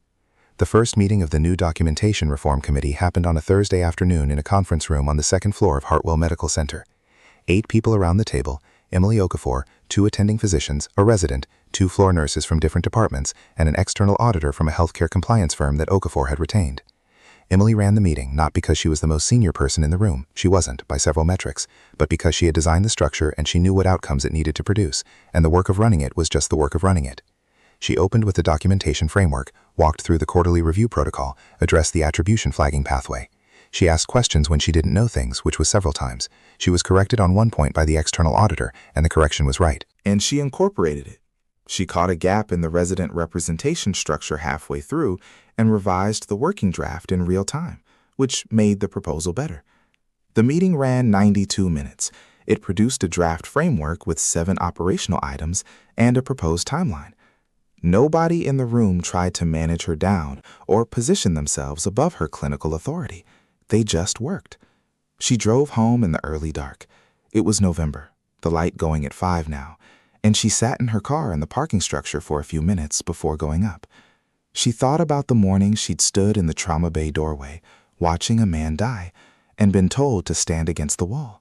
The first meeting of the new Documentation Reform Committee happened on a Thursday afternoon in a conference room on the 2nd floor of Hartwell Medical Center. 8 people around the table, Emily Okafor, 2 attending physicians, a resident, 2 floor nurses from different departments, and an external auditor from a healthcare compliance firm that Okafor had retained. Emily ran the meeting not because she was the most senior person in the room, she wasn't, by several metrics, but because she had designed the structure and she knew what outcomes it needed to produce, and the work of running it was just the work of running it. She opened with the documentation framework, walked through the quarterly review protocol, addressed the attribution flagging pathway. She asked questions when she didn't know things, which was several times. She was corrected on one point by the external auditor, and the correction was right. And she incorporated it. She caught a gap in the resident representation structure halfway through and revised the working draft in real time, which made the proposal better. The meeting ran 92 minutes. It produced a draft framework with 7 operational items and a proposed timeline. Nobody in the room tried to manage her down or position themselves above her clinical authority. They just worked. She drove home in the early dark. It was November, the light going at 5 now, and she sat in her car in the parking structure for a few minutes before going up. She thought about the morning she'd stood in the trauma bay doorway, watching a man die, and been told to stand against the wall.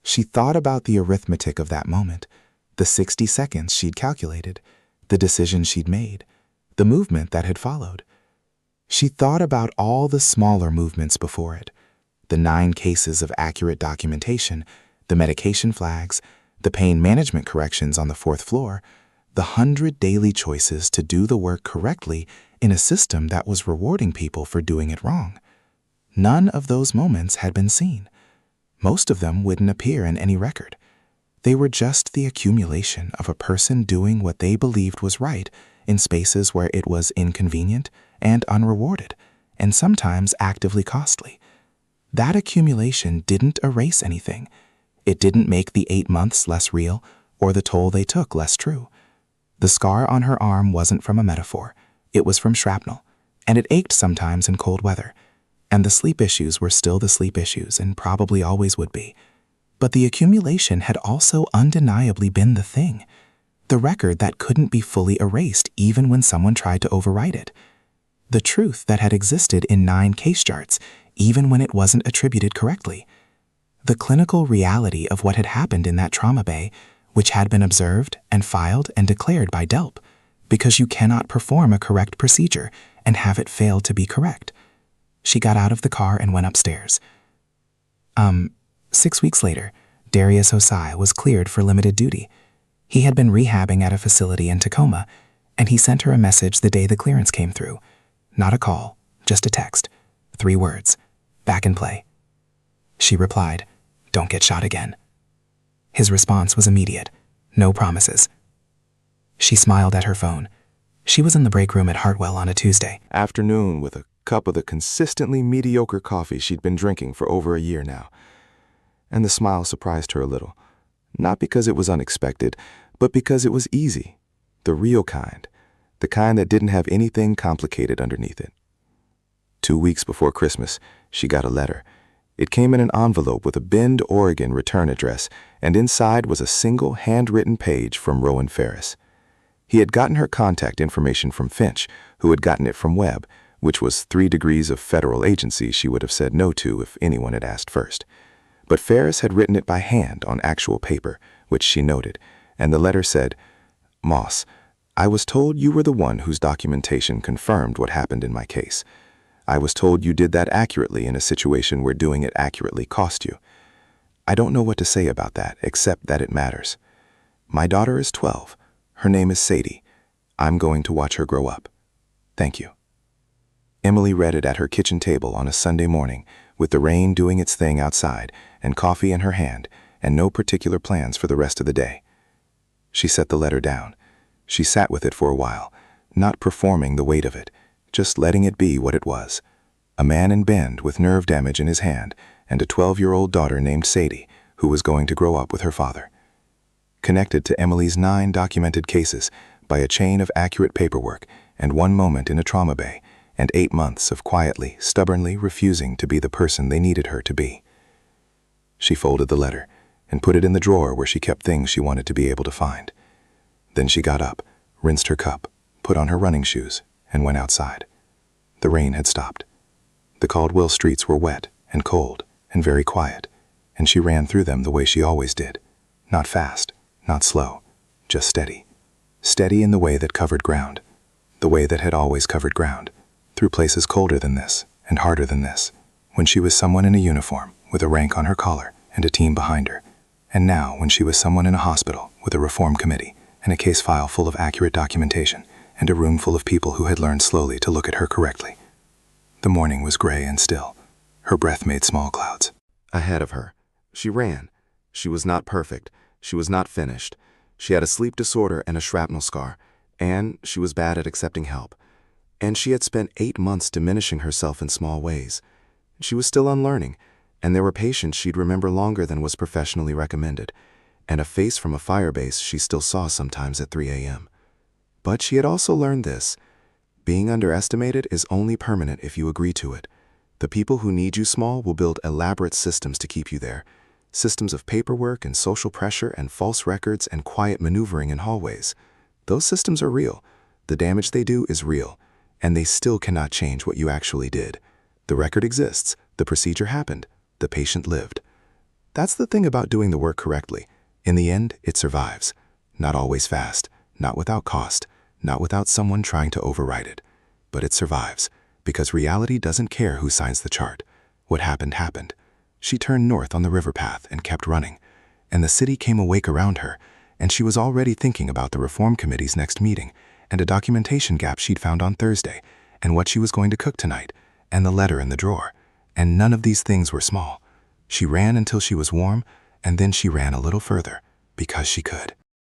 She thought about the arithmetic of that moment, the 60 seconds she'd calculated, the decision she'd made, the movement that had followed. She thought about all the smaller movements before it, the 9 cases of accurate documentation, the medication flags, the pain management corrections on the 4th floor, The 100 daily choices to do the work correctly in a system that was rewarding people for doing it wrong. None of those moments had been seen. Most of them wouldn't appear in any record. They were just the accumulation of a person doing what they believed was right in spaces where it was inconvenient and unrewarded, and sometimes actively costly. That accumulation didn't erase anything. It didn't make the 8 months less real or the toll they took less true. The scar on her arm wasn't from a metaphor. It was from shrapnel, and it ached sometimes in cold weather. And the sleep issues were still the sleep issues and probably always would be. But the accumulation had also undeniably been the thing, the record that couldn't be fully erased even when someone tried to overwrite it. The truth that had existed in 9 case charts, even when it wasn't attributed correctly. The clinical reality of what had happened in that trauma bay, which had been observed and filed and declared by DELP, because you cannot perform a correct procedure and have it fail to be correct. She got out of the car and went upstairs. 6 weeks later, Darius Osai was cleared for limited duty. He had been rehabbing at a facility in Tacoma, and he sent her a message the day the clearance came through. Not a call, just a text. 3 words, back in play. She replied, "Don't get shot again." His response was immediate, no promises. She smiled at her phone. She was in the break room at Hartwell on a Tuesday. Afternoon with a cup of the consistently mediocre coffee she'd been drinking for over a year now. And the smile surprised her a little. Not because it was unexpected, but because it was easy. The real kind. The kind that didn't have anything complicated underneath it. 2 weeks before Christmas, she got a letter. It came in an envelope with a Bend, Oregon return address, and inside was a single handwritten page from Rowan Ferris. He had gotten her contact information from Finch, who had gotten it from Webb, which was 3 degrees of federal agency she would have said no to if anyone had asked first. But Ferris had written it by hand on actual paper, which she noted, and the letter said, "Moss, I was told you were the one whose documentation confirmed what happened in my case. I was told you did that accurately in a situation where doing it accurately cost you. I don't know what to say about that, except that it matters. My daughter is 12. Her name is Sadie. I'm going to watch her grow up. Thank you." Emily read it at her kitchen table on a Sunday morning, with the rain doing its thing outside, and coffee in her hand, and no particular plans for the rest of the day. She set the letter down. She sat with it for a while, not performing the weight of it, just letting it be what it was. A man in Bend with nerve damage in his hand, and a 12-year-old daughter named Sadie, who was going to grow up with her father. Connected to Emily's 9 documented cases by a chain of accurate paperwork and 1 moment in a trauma bay, and 8 months of quietly, stubbornly refusing to be the person they needed her to be. She folded the letter and put it in the drawer where she kept things she wanted to be able to find. Then she got up, rinsed her cup, put on her running shoes, and went outside. The rain had stopped. The Caldwell streets were wet and cold and very quiet, and she ran through them the way she always did. Not fast, not slow, just steady. Steady in the way that covered ground, the way that had always covered ground, through places colder than this and harder than this, when she was someone in a uniform with a rank on her collar and a team behind her, and now when she was someone in a hospital with a reform committee and a case file full of accurate documentation and a room full of people who had learned slowly to look at her correctly. The morning was gray and still. Her breath made small clouds. Ahead of her, she ran. She was not perfect. She was not finished. She had a sleep disorder and a shrapnel scar, and she was bad at accepting help. And she had spent 8 months diminishing herself in small ways. She was still unlearning, and there were patients she'd remember longer than was professionally recommended, and a face from a firebase she still saw sometimes at 3 a.m. But she had also learned this. Being underestimated is only permanent if you agree to it. The people who need you small will build elaborate systems to keep you there. Systems of paperwork and social pressure and false records and quiet maneuvering in hallways. Those systems are real. The damage they do is real, and they still cannot change what you actually did. The record exists. The procedure happened. The patient lived. That's the thing about doing the work correctly. In the end, it survives. Not always fast, not without cost, not without someone trying to override it. But it survives, because reality doesn't care who signs the chart. What happened, happened. She turned north on the river path and kept running, and the city came awake around her, and she was already thinking about the Reform Committee's next meeting, and a documentation gap she'd found on Thursday, and what she was going to cook tonight, and the letter in the drawer. And none of these things were small. She ran until she was warm, and then she ran a little further, because she could.